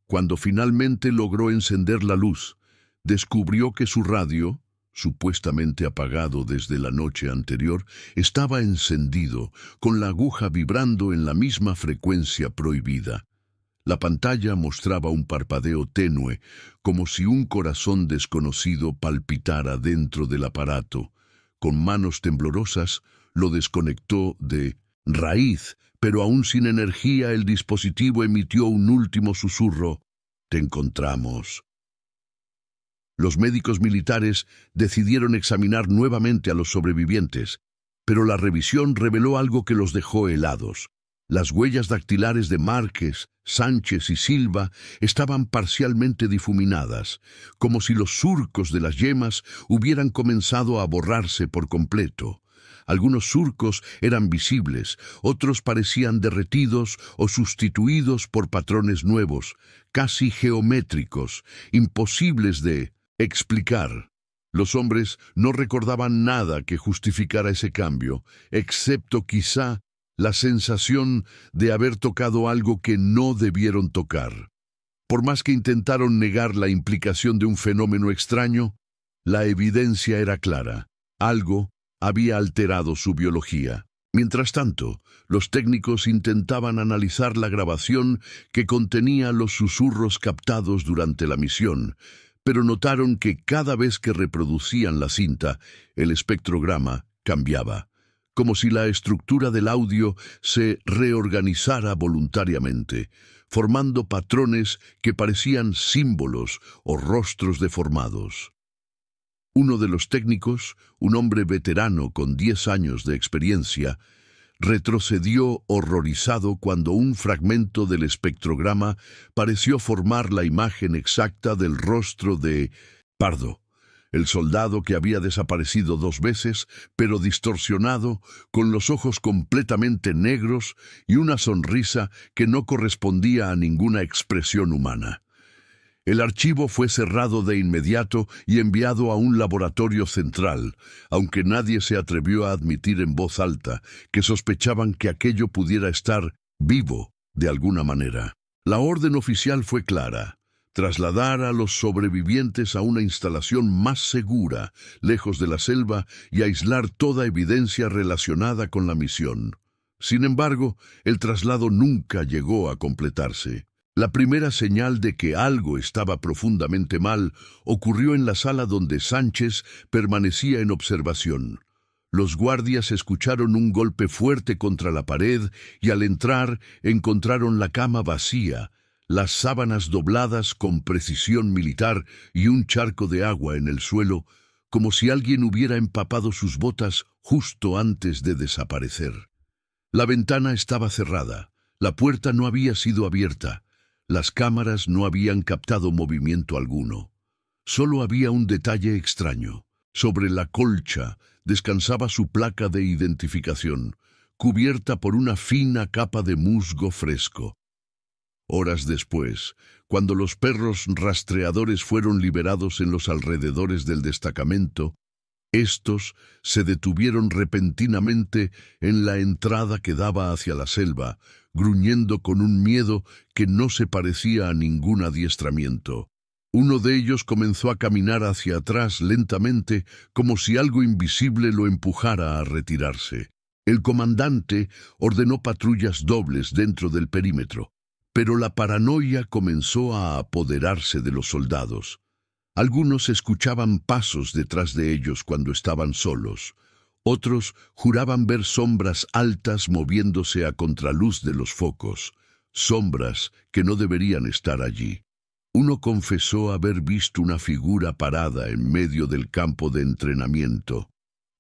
Speaker 1: Cuando finalmente logró encender la luz, descubrió que su radio, supuestamente apagado desde la noche anterior, estaba encendido, con la aguja vibrando en la misma frecuencia prohibida. La pantalla mostraba un parpadeo tenue, como si un corazón desconocido palpitara dentro del aparato. Con manos temblorosas, lo desconectó de raíz, pero aún sin energía el dispositivo emitió un último susurro: «Te encontramos». Los médicos militares decidieron examinar nuevamente a los sobrevivientes, pero la revisión reveló algo que los dejó helados. Las huellas dactilares de Márquez, Sánchez y Silva estaban parcialmente difuminadas, como si los surcos de las yemas hubieran comenzado a borrarse por completo. Algunos surcos eran visibles, otros parecían derretidos o sustituidos por patrones nuevos, casi geométricos, imposibles de explicar. Los hombres no recordaban nada que justificara ese cambio, excepto quizá la sensación de haber tocado algo que no debieron tocar. Por más que intentaron negar la implicación de un fenómeno extraño, la evidencia era clara. Algo había alterado su biología. Mientras tanto, los técnicos intentaban analizar la grabación que contenía los susurros captados durante la misión, pero notaron que cada vez que reproducían la cinta, el espectrograma cambiaba, como si la estructura del audio se reorganizara voluntariamente, formando patrones que parecían símbolos o rostros deformados. Uno de los técnicos, un hombre veterano con 10 años de experiencia, retrocedió horrorizado cuando un fragmento del espectrograma pareció formar la imagen exacta del rostro de Pardo, el soldado que había desaparecido 2 veces, pero distorsionado, con los ojos completamente negros y una sonrisa que no correspondía a ninguna expresión humana. El archivo fue cerrado de inmediato y enviado a un laboratorio central, aunque nadie se atrevió a admitir en voz alta que sospechaban que aquello pudiera estar vivo de alguna manera. La orden oficial fue clara: trasladar a los sobrevivientes a una instalación más segura, lejos de la selva, y aislar toda evidencia relacionada con la misión. Sin embargo, el traslado nunca llegó a completarse. La primera señal de que algo estaba profundamente mal ocurrió en la sala donde Sánchez permanecía en observación. Los guardias escucharon un golpe fuerte contra la pared y al entrar encontraron la cama vacía, las sábanas dobladas con precisión militar y un charco de agua en el suelo, como si alguien hubiera empapado sus botas justo antes de desaparecer. La ventana estaba cerrada, la puerta no había sido abierta. Las cámaras no habían captado movimiento alguno. Solo había un detalle extraño. Sobre la colcha descansaba su placa de identificación, cubierta por una fina capa de musgo fresco. Horas después, cuando los perros rastreadores fueron liberados en los alrededores del destacamento, estos se detuvieron repentinamente en la entrada que daba hacia la selva, gruñendo con un miedo que no se parecía a ningún adiestramiento. Uno de ellos comenzó a caminar hacia atrás lentamente, como si algo invisible lo empujara a retirarse. El comandante ordenó patrullas dobles dentro del perímetro, pero la paranoia comenzó a apoderarse de los soldados. Algunos escuchaban pasos detrás de ellos cuando estaban solos. Otros juraban ver sombras altas moviéndose a contraluz de los focos, sombras que no deberían estar allí. Uno confesó haber visto una figura parada en medio del campo de entrenamiento,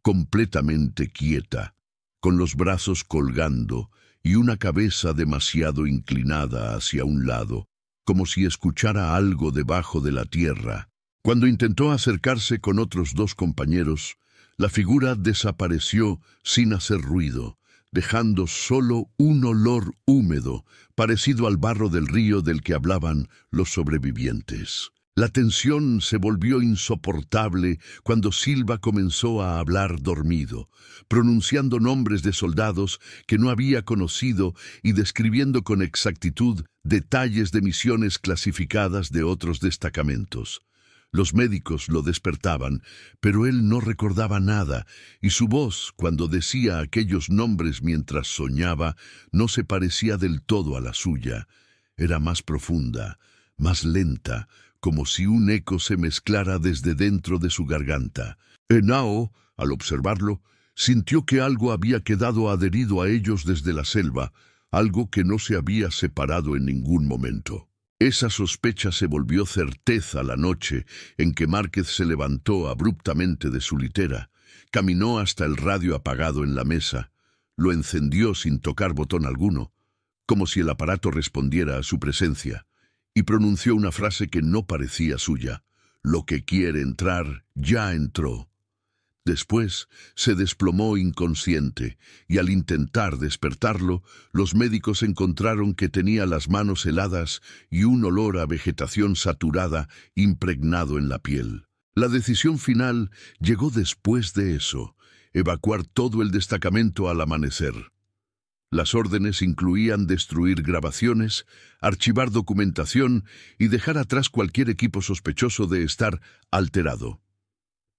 Speaker 1: completamente quieta, con los brazos colgando y una cabeza demasiado inclinada hacia un lado, como si escuchara algo debajo de la tierra. Cuando intentó acercarse con otros dos compañeros, la figura desapareció sin hacer ruido, dejando solo un olor húmedo, parecido al barro del río del que hablaban los sobrevivientes. La tensión se volvió insoportable cuando Silva comenzó a hablar dormido, pronunciando nombres de soldados que no había conocido y describiendo con exactitud detalles de misiones clasificadas de otros destacamentos. Los médicos lo despertaban, pero él no recordaba nada, y su voz, cuando decía aquellos nombres mientras soñaba, no se parecía del todo a la suya. Era más profunda, más lenta, como si un eco se mezclara desde dentro de su garganta. Henao, al observarlo, sintió que algo había quedado adherido a ellos desde la selva, algo que no se había separado en ningún momento. Esa sospecha se volvió certeza la noche en que Márquez se levantó abruptamente de su litera, caminó hasta el radio apagado en la mesa, lo encendió sin tocar botón alguno, como si el aparato respondiera a su presencia, y pronunció una frase que no parecía suya: «Lo que quiere entrar, ya entró». Después se desplomó inconsciente, y al intentar despertarlo, los médicos encontraron que tenía las manos heladas y un olor a vegetación saturada impregnado en la piel. La decisión final llegó después de eso: evacuar todo el destacamento al amanecer. Las órdenes incluían destruir grabaciones, archivar documentación y dejar atrás cualquier equipo sospechoso de estar alterado.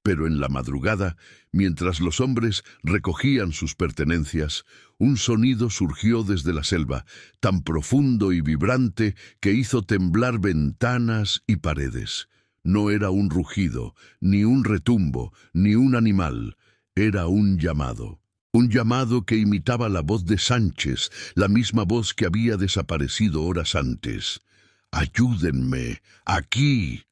Speaker 1: Pero en la madrugada, mientras los hombres recogían sus pertenencias, un sonido surgió desde la selva, tan profundo y vibrante que hizo temblar ventanas y paredes. No era un rugido, ni un retumbo, ni un animal. Era un llamado. Un llamado que imitaba la voz de Sánchez, la misma voz que había desaparecido horas antes. «¡Ayúdenme! ¡Aquí!».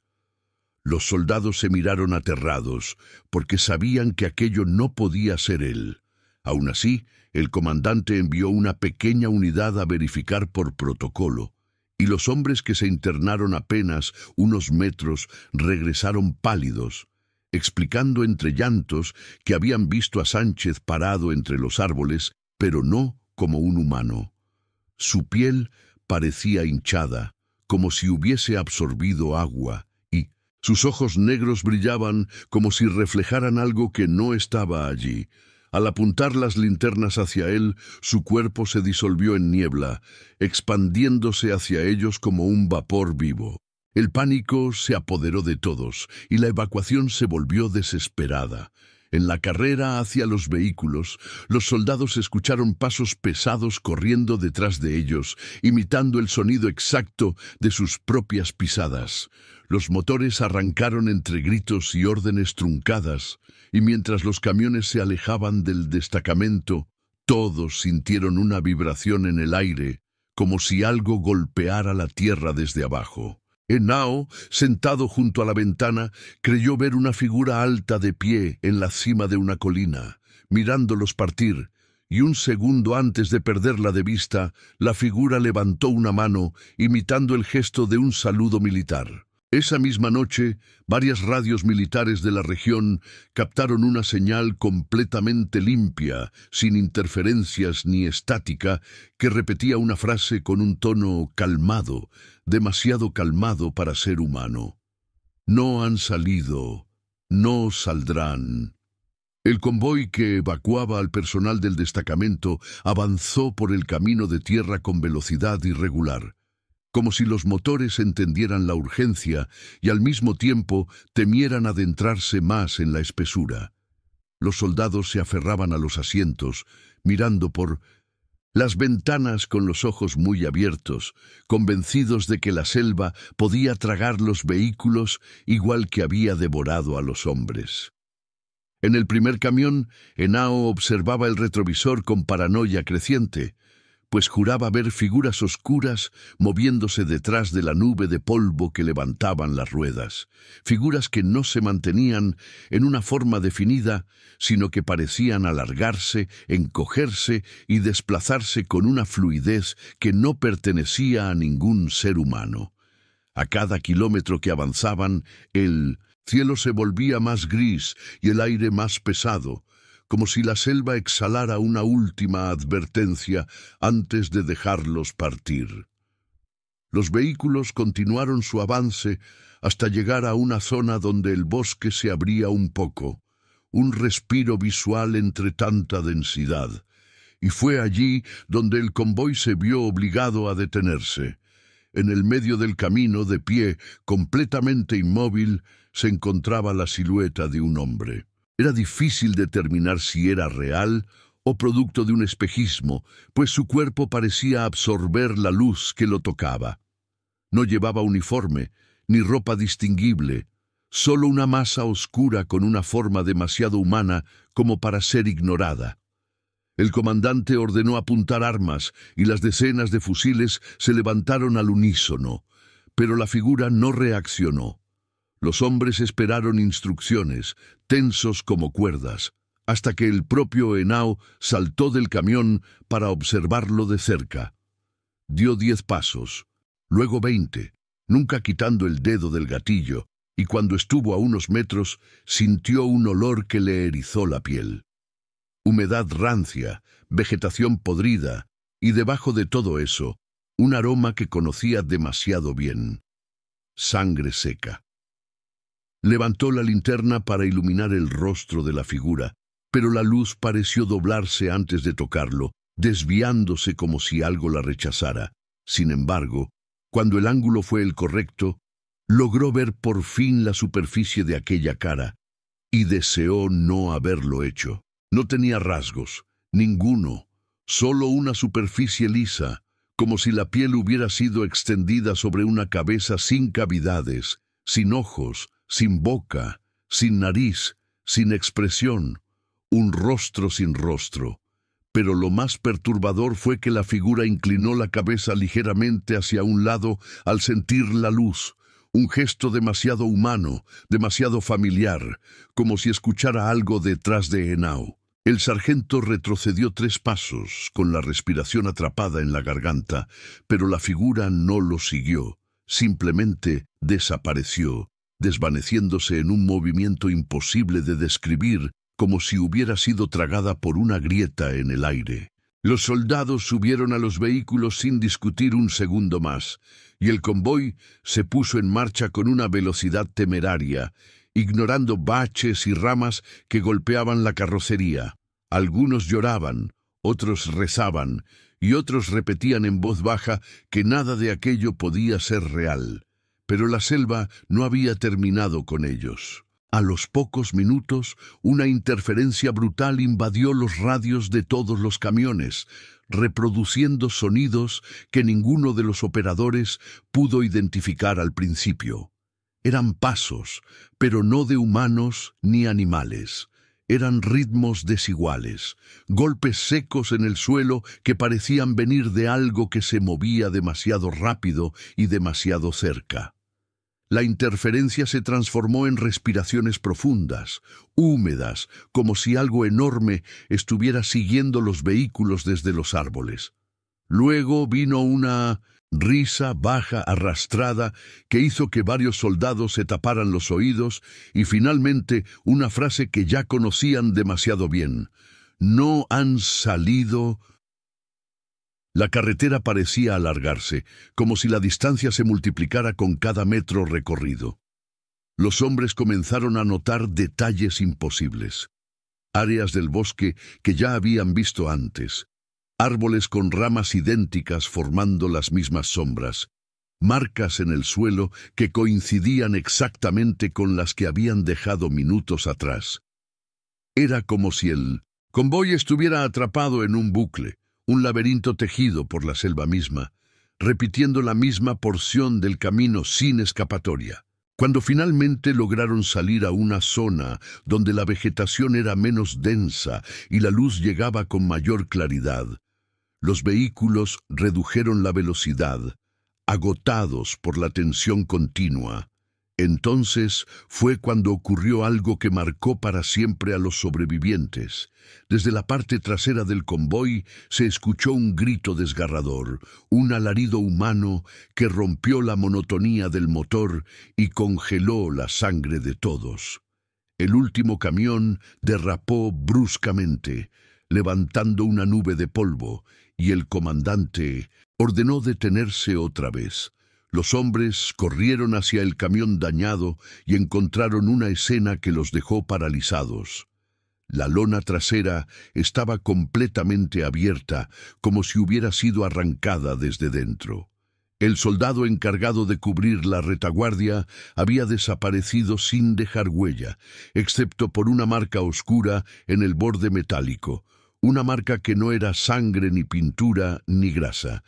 Speaker 1: Los soldados se miraron aterrados, porque sabían que aquello no podía ser él. Aún así, el comandante envió una pequeña unidad a verificar por protocolo, y los hombres que se internaron apenas unos metros regresaron pálidos, explicando entre llantos que habían visto a Sánchez parado entre los árboles, pero no como un humano. Su piel parecía hinchada, como si hubiese absorbido agua, y sus ojos negros brillaban como si reflejaran algo que no estaba allí. Al apuntar las linternas hacia él, su cuerpo se disolvió en niebla, expandiéndose hacia ellos como un vapor vivo. El pánico se apoderó de todos y la evacuación se volvió desesperada. En la carrera hacia los vehículos, los soldados escucharon pasos pesados corriendo detrás de ellos, imitando el sonido exacto de sus propias pisadas. Los motores arrancaron entre gritos y órdenes truncadas, y mientras los camiones se alejaban del destacamento, todos sintieron una vibración en el aire, como si algo golpeara la tierra desde abajo. Henao, sentado junto a la ventana, creyó ver una figura alta de pie en la cima de una colina, mirándolos partir, y un segundo antes de perderla de vista, la figura levantó una mano, imitando el gesto de un saludo militar. Esa misma noche, varias radios militares de la región captaron una señal completamente limpia, sin interferencias ni estática, que repetía una frase con un tono calmado, demasiado calmado para ser humano. «No han salido, no saldrán». El convoy que evacuaba al personal del destacamento avanzó por el camino de tierra con velocidad irregular, como si los motores entendieran la urgencia y al mismo tiempo temieran adentrarse más en la espesura. Los soldados se aferraban a los asientos, mirando por Las ventanas con los ojos muy abiertos, convencidos de que la selva podía tragar los vehículos igual que había devorado a los hombres. En el primer camión, Henao observaba el retrovisor con paranoia creciente, pues juraba ver figuras oscuras moviéndose detrás de la nube de polvo que levantaban las ruedas, figuras que no se mantenían en una forma definida, sino que parecían alargarse, encogerse y desplazarse con una fluidez que no pertenecía a ningún ser humano. A cada kilómetro que avanzaban, el cielo se volvía más gris y el aire más pesado, como si la selva exhalara una última advertencia antes de dejarlos partir. Los vehículos continuaron su avance hasta llegar a una zona donde el bosque se abría un poco, un respiro visual entre tanta densidad, y fue allí donde el convoy se vio obligado a detenerse. En el medio del camino, de pie, completamente inmóvil, se encontraba la silueta de un hombre. Era difícil determinar si era real o producto de un espejismo, pues su cuerpo parecía absorber la luz que lo tocaba. No llevaba uniforme, ni ropa distinguible, solo una masa oscura con una forma demasiado humana como para ser ignorada. El comandante ordenó apuntar armas y las decenas de fusiles se levantaron al unísono, pero la figura no reaccionó. Los hombres esperaron instrucciones, tensos como cuerdas, hasta que el propio Henao saltó del camión para observarlo de cerca. Dio 10 pasos, luego 20, nunca quitando el dedo del gatillo, y cuando estuvo a unos metros, sintió un olor que le erizó la piel. Humedad rancia, vegetación podrida, y debajo de todo eso, un aroma que conocía demasiado bien. Sangre seca. Levantó la linterna para iluminar el rostro de la figura, pero la luz pareció doblarse antes de tocarlo, desviándose como si algo la rechazara. Sin embargo, cuando el ángulo fue el correcto, logró ver por fin la superficie de aquella cara, y deseó no haberlo hecho. No tenía rasgos, ninguno, solo una superficie lisa, como si la piel hubiera sido extendida sobre una cabeza sin cavidades, sin ojos, sin boca, sin nariz, sin expresión, un rostro sin rostro. Pero lo más perturbador fue que la figura inclinó la cabeza ligeramente hacia un lado al sentir la luz, un gesto demasiado humano, demasiado familiar, como si escuchara algo detrás de Henao. El sargento retrocedió 3 pasos, con la respiración atrapada en la garganta, pero la figura no lo siguió, simplemente desapareció, desvaneciéndose en un movimiento imposible de describir, como si hubiera sido tragada por una grieta en el aire. Los soldados subieron a los vehículos sin discutir un segundo más, y el convoy se puso en marcha con una velocidad temeraria, ignorando baches y ramas que golpeaban la carrocería. Algunos lloraban, otros rezaban, y otros repetían en voz baja que nada de aquello podía ser real. Pero la selva no había terminado con ellos. A los pocos minutos, una interferencia brutal invadió los radios de todos los camiones, reproduciendo sonidos que ninguno de los operadores pudo identificar al principio. Eran pasos, pero no de humanos ni animales. Eran ritmos desiguales, golpes secos en el suelo que parecían venir de algo que se movía demasiado rápido y demasiado cerca. La interferencia se transformó en respiraciones profundas, húmedas, como si algo enorme estuviera siguiendo los vehículos desde los árboles. Luego vino una risa baja arrastrada que hizo que varios soldados se taparan los oídos y finalmente una frase que ya conocían demasiado bien. «No han salido». La carretera parecía alargarse, como si la distancia se multiplicara con cada metro recorrido. Los hombres comenzaron a notar detalles imposibles. Áreas del bosque que ya habían visto antes. Árboles con ramas idénticas formando las mismas sombras. Marcas en el suelo que coincidían exactamente con las que habían dejado minutos atrás. Era como si el convoy estuviera atrapado en un bucle. un laberinto tejido por la selva misma, repitiendo la misma porción del camino sin escapatoria. Cuando finalmente lograron salir a una zona donde la vegetación era menos densa y la luz llegaba con mayor claridad, los vehículos redujeron la velocidad, agotados por la tensión continua. Entonces fue cuando ocurrió algo que marcó para siempre a los sobrevivientes. Desde la parte trasera del convoy se escuchó un grito desgarrador, un alarido humano que rompió la monotonía del motor y congeló la sangre de todos. El último camión derrapó bruscamente, levantando una nube de polvo, y el comandante ordenó detenerse otra vez. Los hombres corrieron hacia el camión dañado y encontraron una escena que los dejó paralizados. La lona trasera estaba completamente abierta, como si hubiera sido arrancada desde dentro. El soldado encargado de cubrir la retaguardia había desaparecido sin dejar huella, excepto por una marca oscura en el borde metálico, una marca que no era sangre ni pintura ni grasa,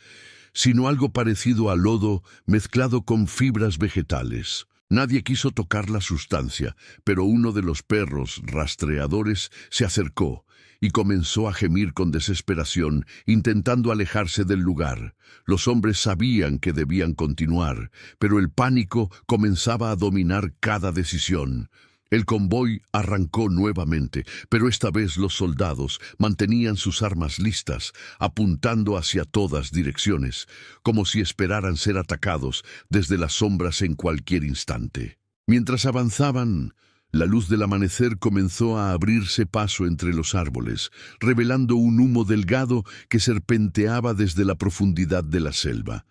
Speaker 1: sino algo parecido a lodo mezclado con fibras vegetales. Nadie quiso tocar la sustancia, pero uno de los perros rastreadores se acercó y comenzó a gemir con desesperación, intentando alejarse del lugar. Los hombres sabían que debían continuar, pero el pánico comenzaba a dominar cada decisión. El convoy arrancó nuevamente, pero esta vez los soldados mantenían sus armas listas, apuntando hacia todas direcciones, como si esperaran ser atacados desde las sombras en cualquier instante. Mientras avanzaban, la luz del amanecer comenzó a abrirse paso entre los árboles, revelando un humo delgado que serpenteaba desde la profundidad de la selva.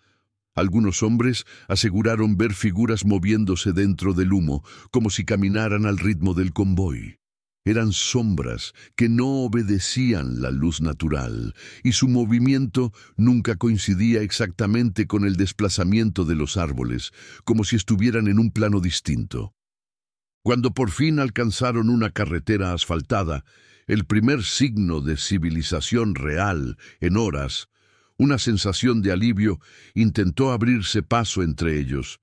Speaker 1: Algunos hombres aseguraron ver figuras moviéndose dentro del humo, como si caminaran al ritmo del convoy. Eran sombras que no obedecían la luz natural, y su movimiento nunca coincidía exactamente con el desplazamiento de los árboles, como si estuvieran en un plano distinto. Cuando por fin alcanzaron una carretera asfaltada, el primer signo de civilización real en horas, una sensación de alivio intentó abrirse paso entre ellos,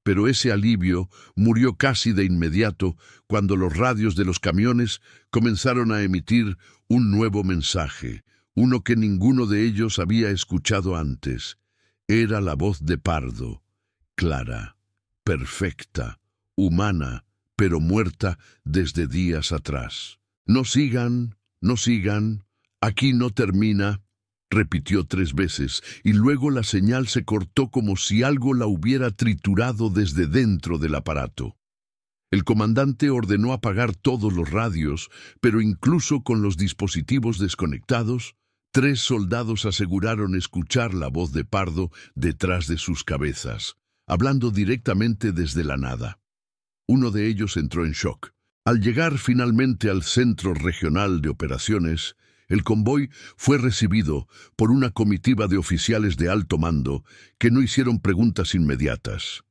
Speaker 1: pero ese alivio murió casi de inmediato cuando los radios de los camiones comenzaron a emitir un nuevo mensaje, uno que ninguno de ellos había escuchado antes. Era la voz de Pardo, clara, perfecta, humana, pero muerta desde días atrás. No sigan, aquí no termina, repitió 3 veces, y luego la señal se cortó como si algo la hubiera triturado desde dentro del aparato. El comandante ordenó apagar todos los radios, pero incluso con los dispositivos desconectados, 3 soldados aseguraron escuchar la voz de Pardo detrás de sus cabezas, hablando directamente desde la nada. Uno de ellos entró en shock. Al llegar finalmente al Centro Regional de Operaciones, el convoy fue recibido por una comitiva de oficiales de alto mando que no hicieron preguntas inmediatas.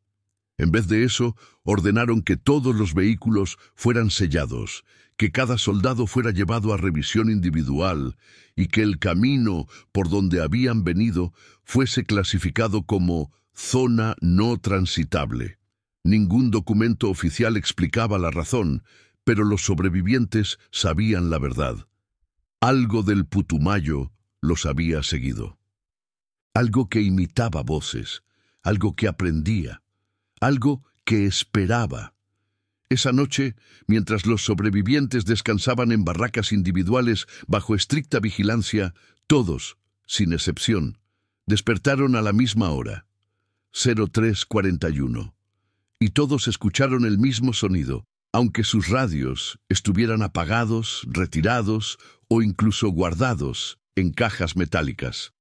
Speaker 1: En vez de eso, ordenaron que todos los vehículos fueran sellados, que cada soldado fuera llevado a revisión individual y que el camino por donde habían venido fuese clasificado como zona no transitable. Ningún documento oficial explicaba la razón, pero los sobrevivientes sabían la verdad. Algo del Putumayo los había seguido. Algo que imitaba voces, algo que aprendía, algo que esperaba. Esa noche, mientras los sobrevivientes descansaban en barracas individuales bajo estricta vigilancia, todos, sin excepción, despertaron a la misma hora, 03:41, y todos escucharon el mismo sonido, aunque sus radios estuvieran apagados, retirados o incluso guardados en cajas metálicas.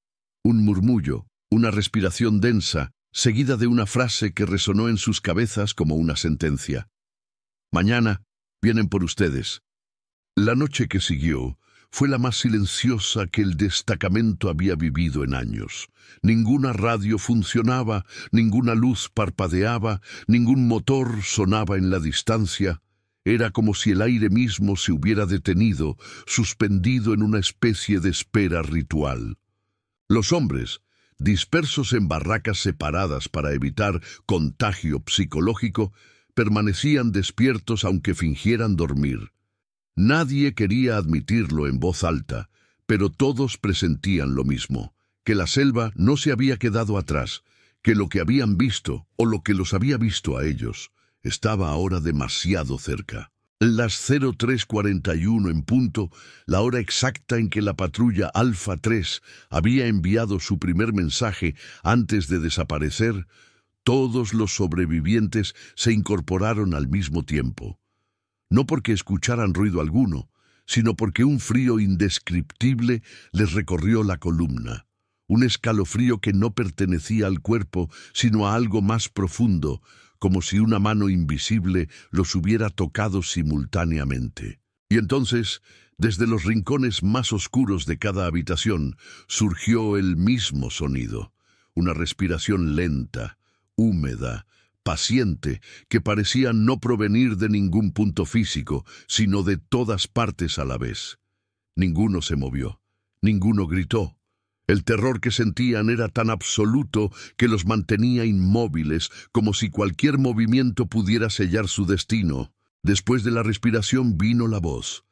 Speaker 1: Un murmullo, una respiración densa, seguida de una frase que resonó en sus cabezas como una sentencia. Mañana vienen por ustedes. La noche que siguió fue la más silenciosa que el destacamento había vivido en años. Ninguna radio funcionaba, ninguna luz parpadeaba, ningún motor sonaba en la distancia. Era como si el aire mismo se hubiera detenido, suspendido en una especie de espera ritual. Los hombres, dispersos en barracas separadas para evitar contagio psicológico, permanecían despiertos aunque fingieran dormir. Nadie quería admitirlo en voz alta, pero todos presentían lo mismo, que la selva no se había quedado atrás, que lo que habían visto, o lo que los había visto a ellos, estaba ahora demasiado cerca. Las 03:41 en punto, la hora exacta en que la patrulla Alfa 3 había enviado su primer mensaje antes de desaparecer, todos los sobrevivientes se incorporaron al mismo tiempo. No porque escucharan ruido alguno, sino porque un frío indescriptible les recorrió la columna, un escalofrío que no pertenecía al cuerpo, sino a algo más profundo, como si una mano invisible los hubiera tocado simultáneamente. Y entonces, desde los rincones más oscuros de cada habitación, surgió el mismo sonido, una respiración lenta, húmeda, paciente, que parecía no provenir de ningún punto físico, sino de todas partes a la vez. Ninguno se movió, ninguno gritó. El terror que sentían era tan absoluto que los mantenía inmóviles, como si cualquier movimiento pudiera sellar su destino. Después de la respiración vino la voz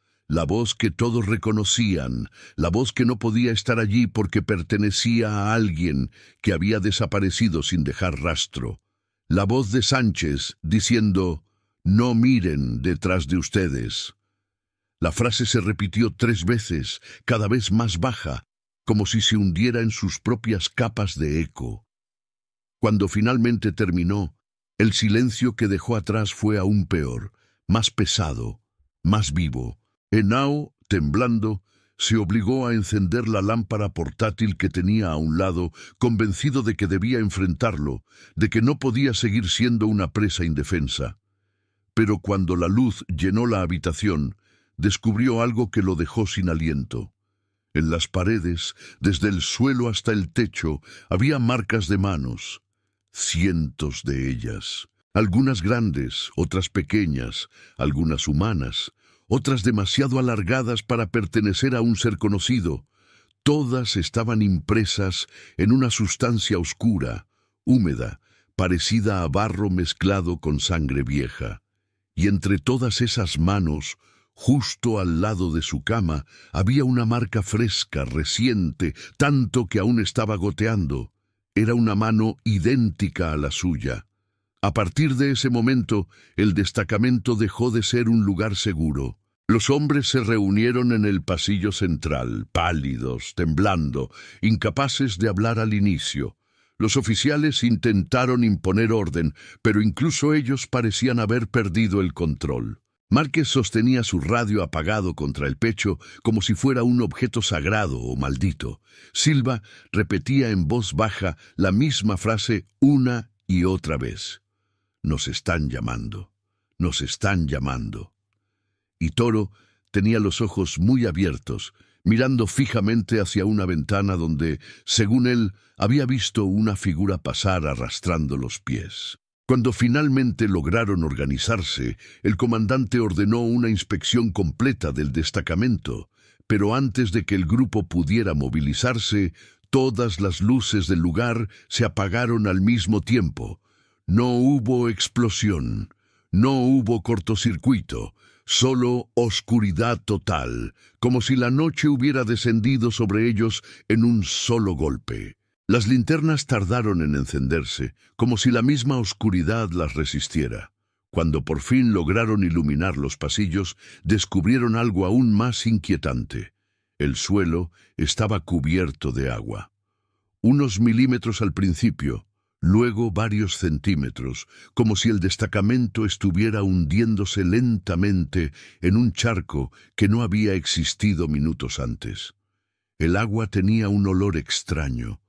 Speaker 1: que todos reconocían, la voz que no podía estar allí porque pertenecía a alguien que había desaparecido sin dejar rastro. La voz de Sánchez diciendo: «No miren detrás de ustedes». La frase se repitió 3 veces, cada vez más baja, como si se hundiera en sus propias capas de eco. Cuando finalmente terminó, el silencio que dejó atrás fue aún peor, más pesado, más vivo. Henao, temblando, se obligó a encender la lámpara portátil que tenía a un lado, convencido de que debía enfrentarlo, de que no podía seguir siendo una presa indefensa. Pero cuando la luz llenó la habitación, descubrió algo que lo dejó sin aliento. En las paredes, desde el suelo hasta el techo, había marcas de manos, cientos de ellas, algunas grandes, otras pequeñas, algunas humanas, otras demasiado alargadas para pertenecer a un ser conocido. Todas estaban impresas en una sustancia oscura, húmeda, parecida a barro mezclado con sangre vieja. Y entre todas esas manos, justo al lado de su cama, había una marca fresca, reciente, tanto que aún estaba goteando. Era una mano idéntica a la suya. A partir de ese momento, el destacamento dejó de ser un lugar seguro. Los hombres se reunieron en el pasillo central, pálidos, temblando, incapaces de hablar al inicio. Los oficiales intentaron imponer orden, pero incluso ellos parecían haber perdido el control. Márquez sostenía su radio apagado contra el pecho como si fuera un objeto sagrado o maldito. Silva repetía en voz baja la misma frase una y otra vez. «Nos están llamando, nos están llamando». Y Toro tenía los ojos muy abiertos, mirando fijamente hacia una ventana donde, según él, había visto una figura pasar arrastrando los pies. Cuando finalmente lograron organizarse, el comandante ordenó una inspección completa del destacamento, pero antes de que el grupo pudiera movilizarse, todas las luces del lugar se apagaron al mismo tiempo. No hubo explosión, no hubo cortocircuito, solo oscuridad total, como si la noche hubiera descendido sobre ellos en un solo golpe. Las linternas tardaron en encenderse, como si la misma oscuridad las resistiera. Cuando por fin lograron iluminar los pasillos, descubrieron algo aún más inquietante. El suelo estaba cubierto de agua. Unos milímetros al principio, luego varios centímetros, como si el destacamento estuviera hundiéndose lentamente en un charco que no había existido minutos antes. El agua tenía un olor extraño,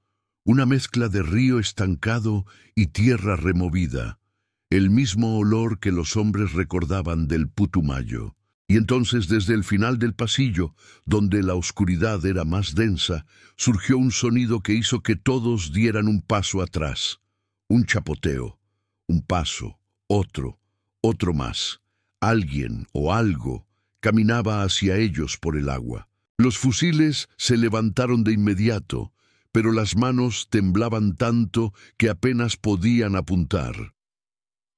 Speaker 1: una mezcla de río estancado y tierra removida, el mismo olor que los hombres recordaban del Putumayo. Y entonces desde el final del pasillo, donde la oscuridad era más densa, surgió un sonido que hizo que todos dieran un paso atrás. Un chapoteo, un paso, otro más. Alguien o algo caminaba hacia ellos por el agua. Los fusiles se levantaron de inmediato, pero las manos temblaban tanto que apenas podían apuntar.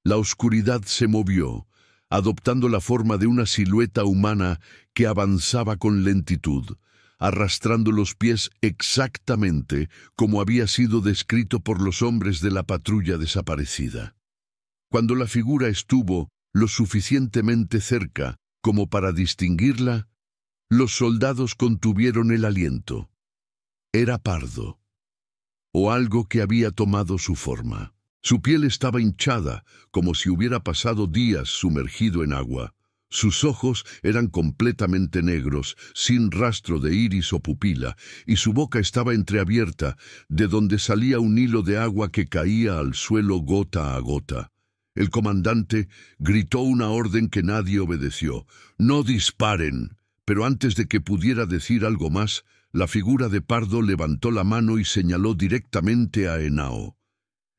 Speaker 1: La oscuridad se movió, adoptando la forma de una silueta humana que avanzaba con lentitud, arrastrando los pies exactamente como había sido descrito por los hombres de la patrulla desaparecida. Cuando la figura estuvo lo suficientemente cerca como para distinguirla, los soldados contuvieron el aliento. Era Pardo, o algo que había tomado su forma. Su piel estaba hinchada, como si hubiera pasado días sumergido en agua. Sus ojos eran completamente negros, sin rastro de iris o pupila, y su boca estaba entreabierta, de donde salía un hilo de agua que caía al suelo gota a gota. El comandante gritó una orden que nadie obedeció. «¡No disparen!». Pero antes de que pudiera decir algo más, la figura de Pardo levantó la mano y señaló directamente a Henao.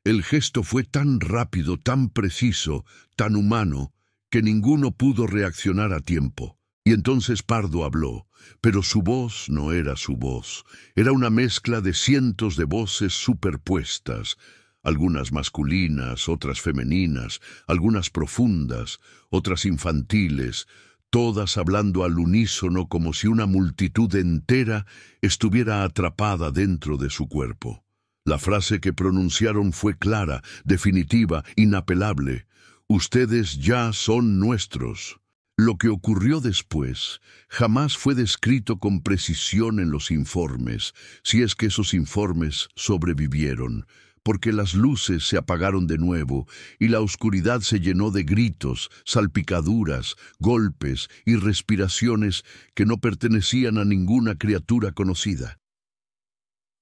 Speaker 1: El gesto fue tan rápido, tan preciso, tan humano, que ninguno pudo reaccionar a tiempo. Y entonces Pardo habló, pero su voz no era su voz. Era una mezcla de cientos de voces superpuestas, algunas masculinas, otras femeninas, algunas profundas, otras infantiles, todas hablando al unísono como si una multitud entera estuviera atrapada dentro de su cuerpo. La frase que pronunciaron fue clara, definitiva, inapelable. «Ustedes ya son nuestros». Lo que ocurrió después jamás fue descrito con precisión en los informes, si es que esos informes sobrevivieron, porque las luces se apagaron de nuevo y la oscuridad se llenó de gritos, salpicaduras, golpes y respiraciones que no pertenecían a ninguna criatura conocida.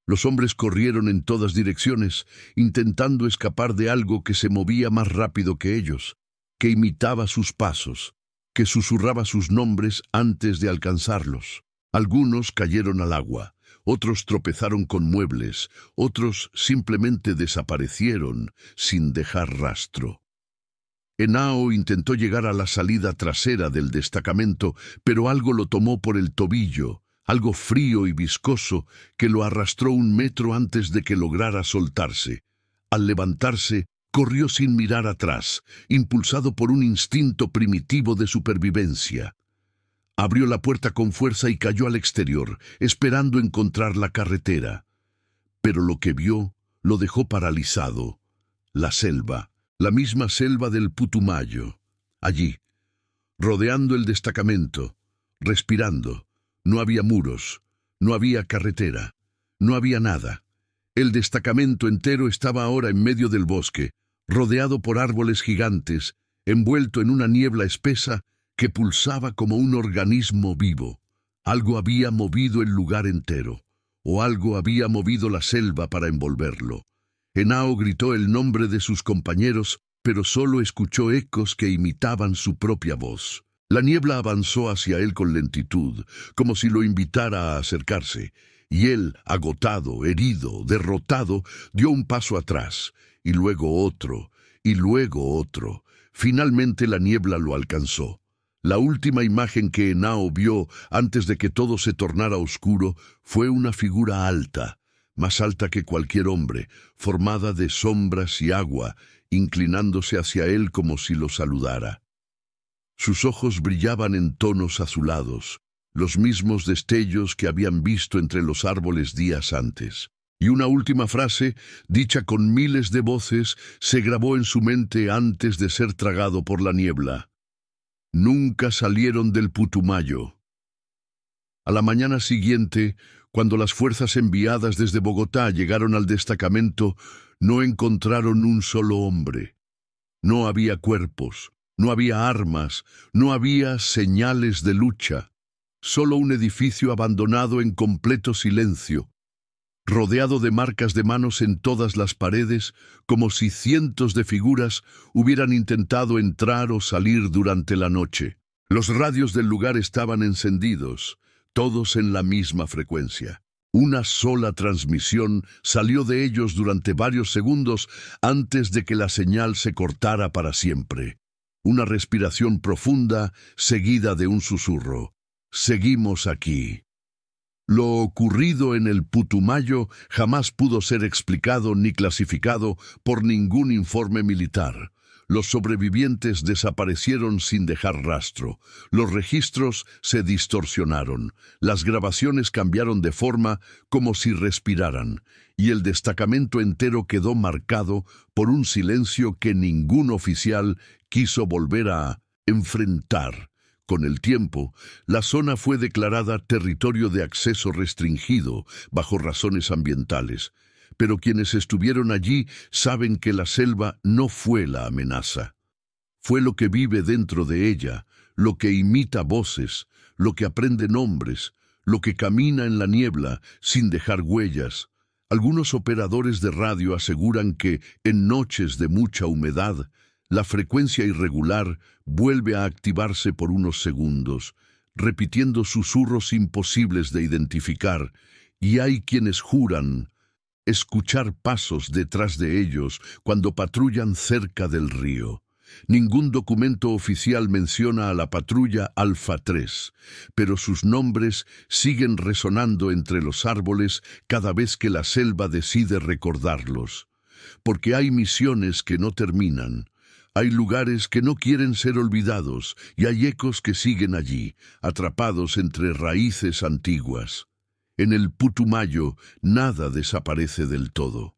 Speaker 1: Los hombres corrieron en todas direcciones, intentando escapar de algo que se movía más rápido que ellos, que imitaba sus pasos, que susurraba sus nombres antes de alcanzarlos. Algunos cayeron al agua, otros tropezaron con muebles, otros simplemente desaparecieron sin dejar rastro. Henao intentó llegar a la salida trasera del destacamento, pero algo lo tomó por el tobillo, algo frío y viscoso que lo arrastró 1 metro antes de que lograra soltarse. Al levantarse, corrió sin mirar atrás, impulsado por un instinto primitivo de supervivencia. Abrió la puerta con fuerza y cayó al exterior, esperando encontrar la carretera. Pero lo que vio lo dejó paralizado. La selva, la misma selva del Putumayo. Allí, rodeando el destacamento, respirando. No había muros, no había carretera, no había nada. El destacamento entero estaba ahora en medio del bosque, rodeado por árboles gigantes, envuelto en una niebla espesa que pulsaba como un organismo vivo. Algo había movido el lugar entero, o algo había movido la selva para envolverlo. Henao gritó el nombre de sus compañeros, pero solo escuchó ecos que imitaban su propia voz. La niebla avanzó hacia él con lentitud, como si lo invitara a acercarse, y él, agotado, herido, derrotado, dio un paso atrás, y luego otro, y luego otro. Finalmente la niebla lo alcanzó. La última imagen que Henao vio antes de que todo se tornara oscuro fue una figura alta, más alta que cualquier hombre, formada de sombras y agua, inclinándose hacia él como si lo saludara. Sus ojos brillaban en tonos azulados, los mismos destellos que habían visto entre los árboles días antes. Y una última frase, dicha con miles de voces, se grabó en su mente antes de ser tragado por la niebla. Nunca salieron del Putumayo. A la mañana siguiente, cuando las fuerzas enviadas desde Bogotá llegaron al destacamento, no encontraron un solo hombre. No había cuerpos. No había armas, no había señales de lucha, solo un edificio abandonado en completo silencio, rodeado de marcas de manos en todas las paredes, como si cientos de figuras hubieran intentado entrar o salir durante la noche. Los radios del lugar estaban encendidos, todos en la misma frecuencia. Una sola transmisión salió de ellos durante varios segundos antes de que la señal se cortara para siempre. Una respiración profunda seguida de un susurro. «Seguimos aquí». Lo ocurrido en el Putumayo jamás pudo ser explicado ni clasificado por ningún informe militar. Los sobrevivientes desaparecieron sin dejar rastro. Los registros se distorsionaron. Las grabaciones cambiaron de forma como si respiraran. Y el destacamento entero quedó marcado por un silencio que ningún oficial quiso volver a enfrentar. Con el tiempo, la zona fue declarada territorio de acceso restringido bajo razones ambientales, pero quienes estuvieron allí saben que la selva no fue la amenaza. Fue lo que vive dentro de ella, lo que imita voces, lo que aprende nombres, lo que camina en la niebla sin dejar huellas. Algunos operadores de radio aseguran que, en noches de mucha humedad, la frecuencia irregular vuelve a activarse por unos segundos, repitiendo susurros imposibles de identificar, y hay quienes juran escuchar pasos detrás de ellos cuando patrullan cerca del río. Ningún documento oficial menciona a la patrulla Alfa 3, pero sus nombres siguen resonando entre los árboles cada vez que la selva decide recordarlos. Porque hay misiones que no terminan. Hay lugares que no quieren ser olvidados y hay ecos que siguen allí, atrapados entre raíces antiguas. En el Putumayo nada desaparece del todo.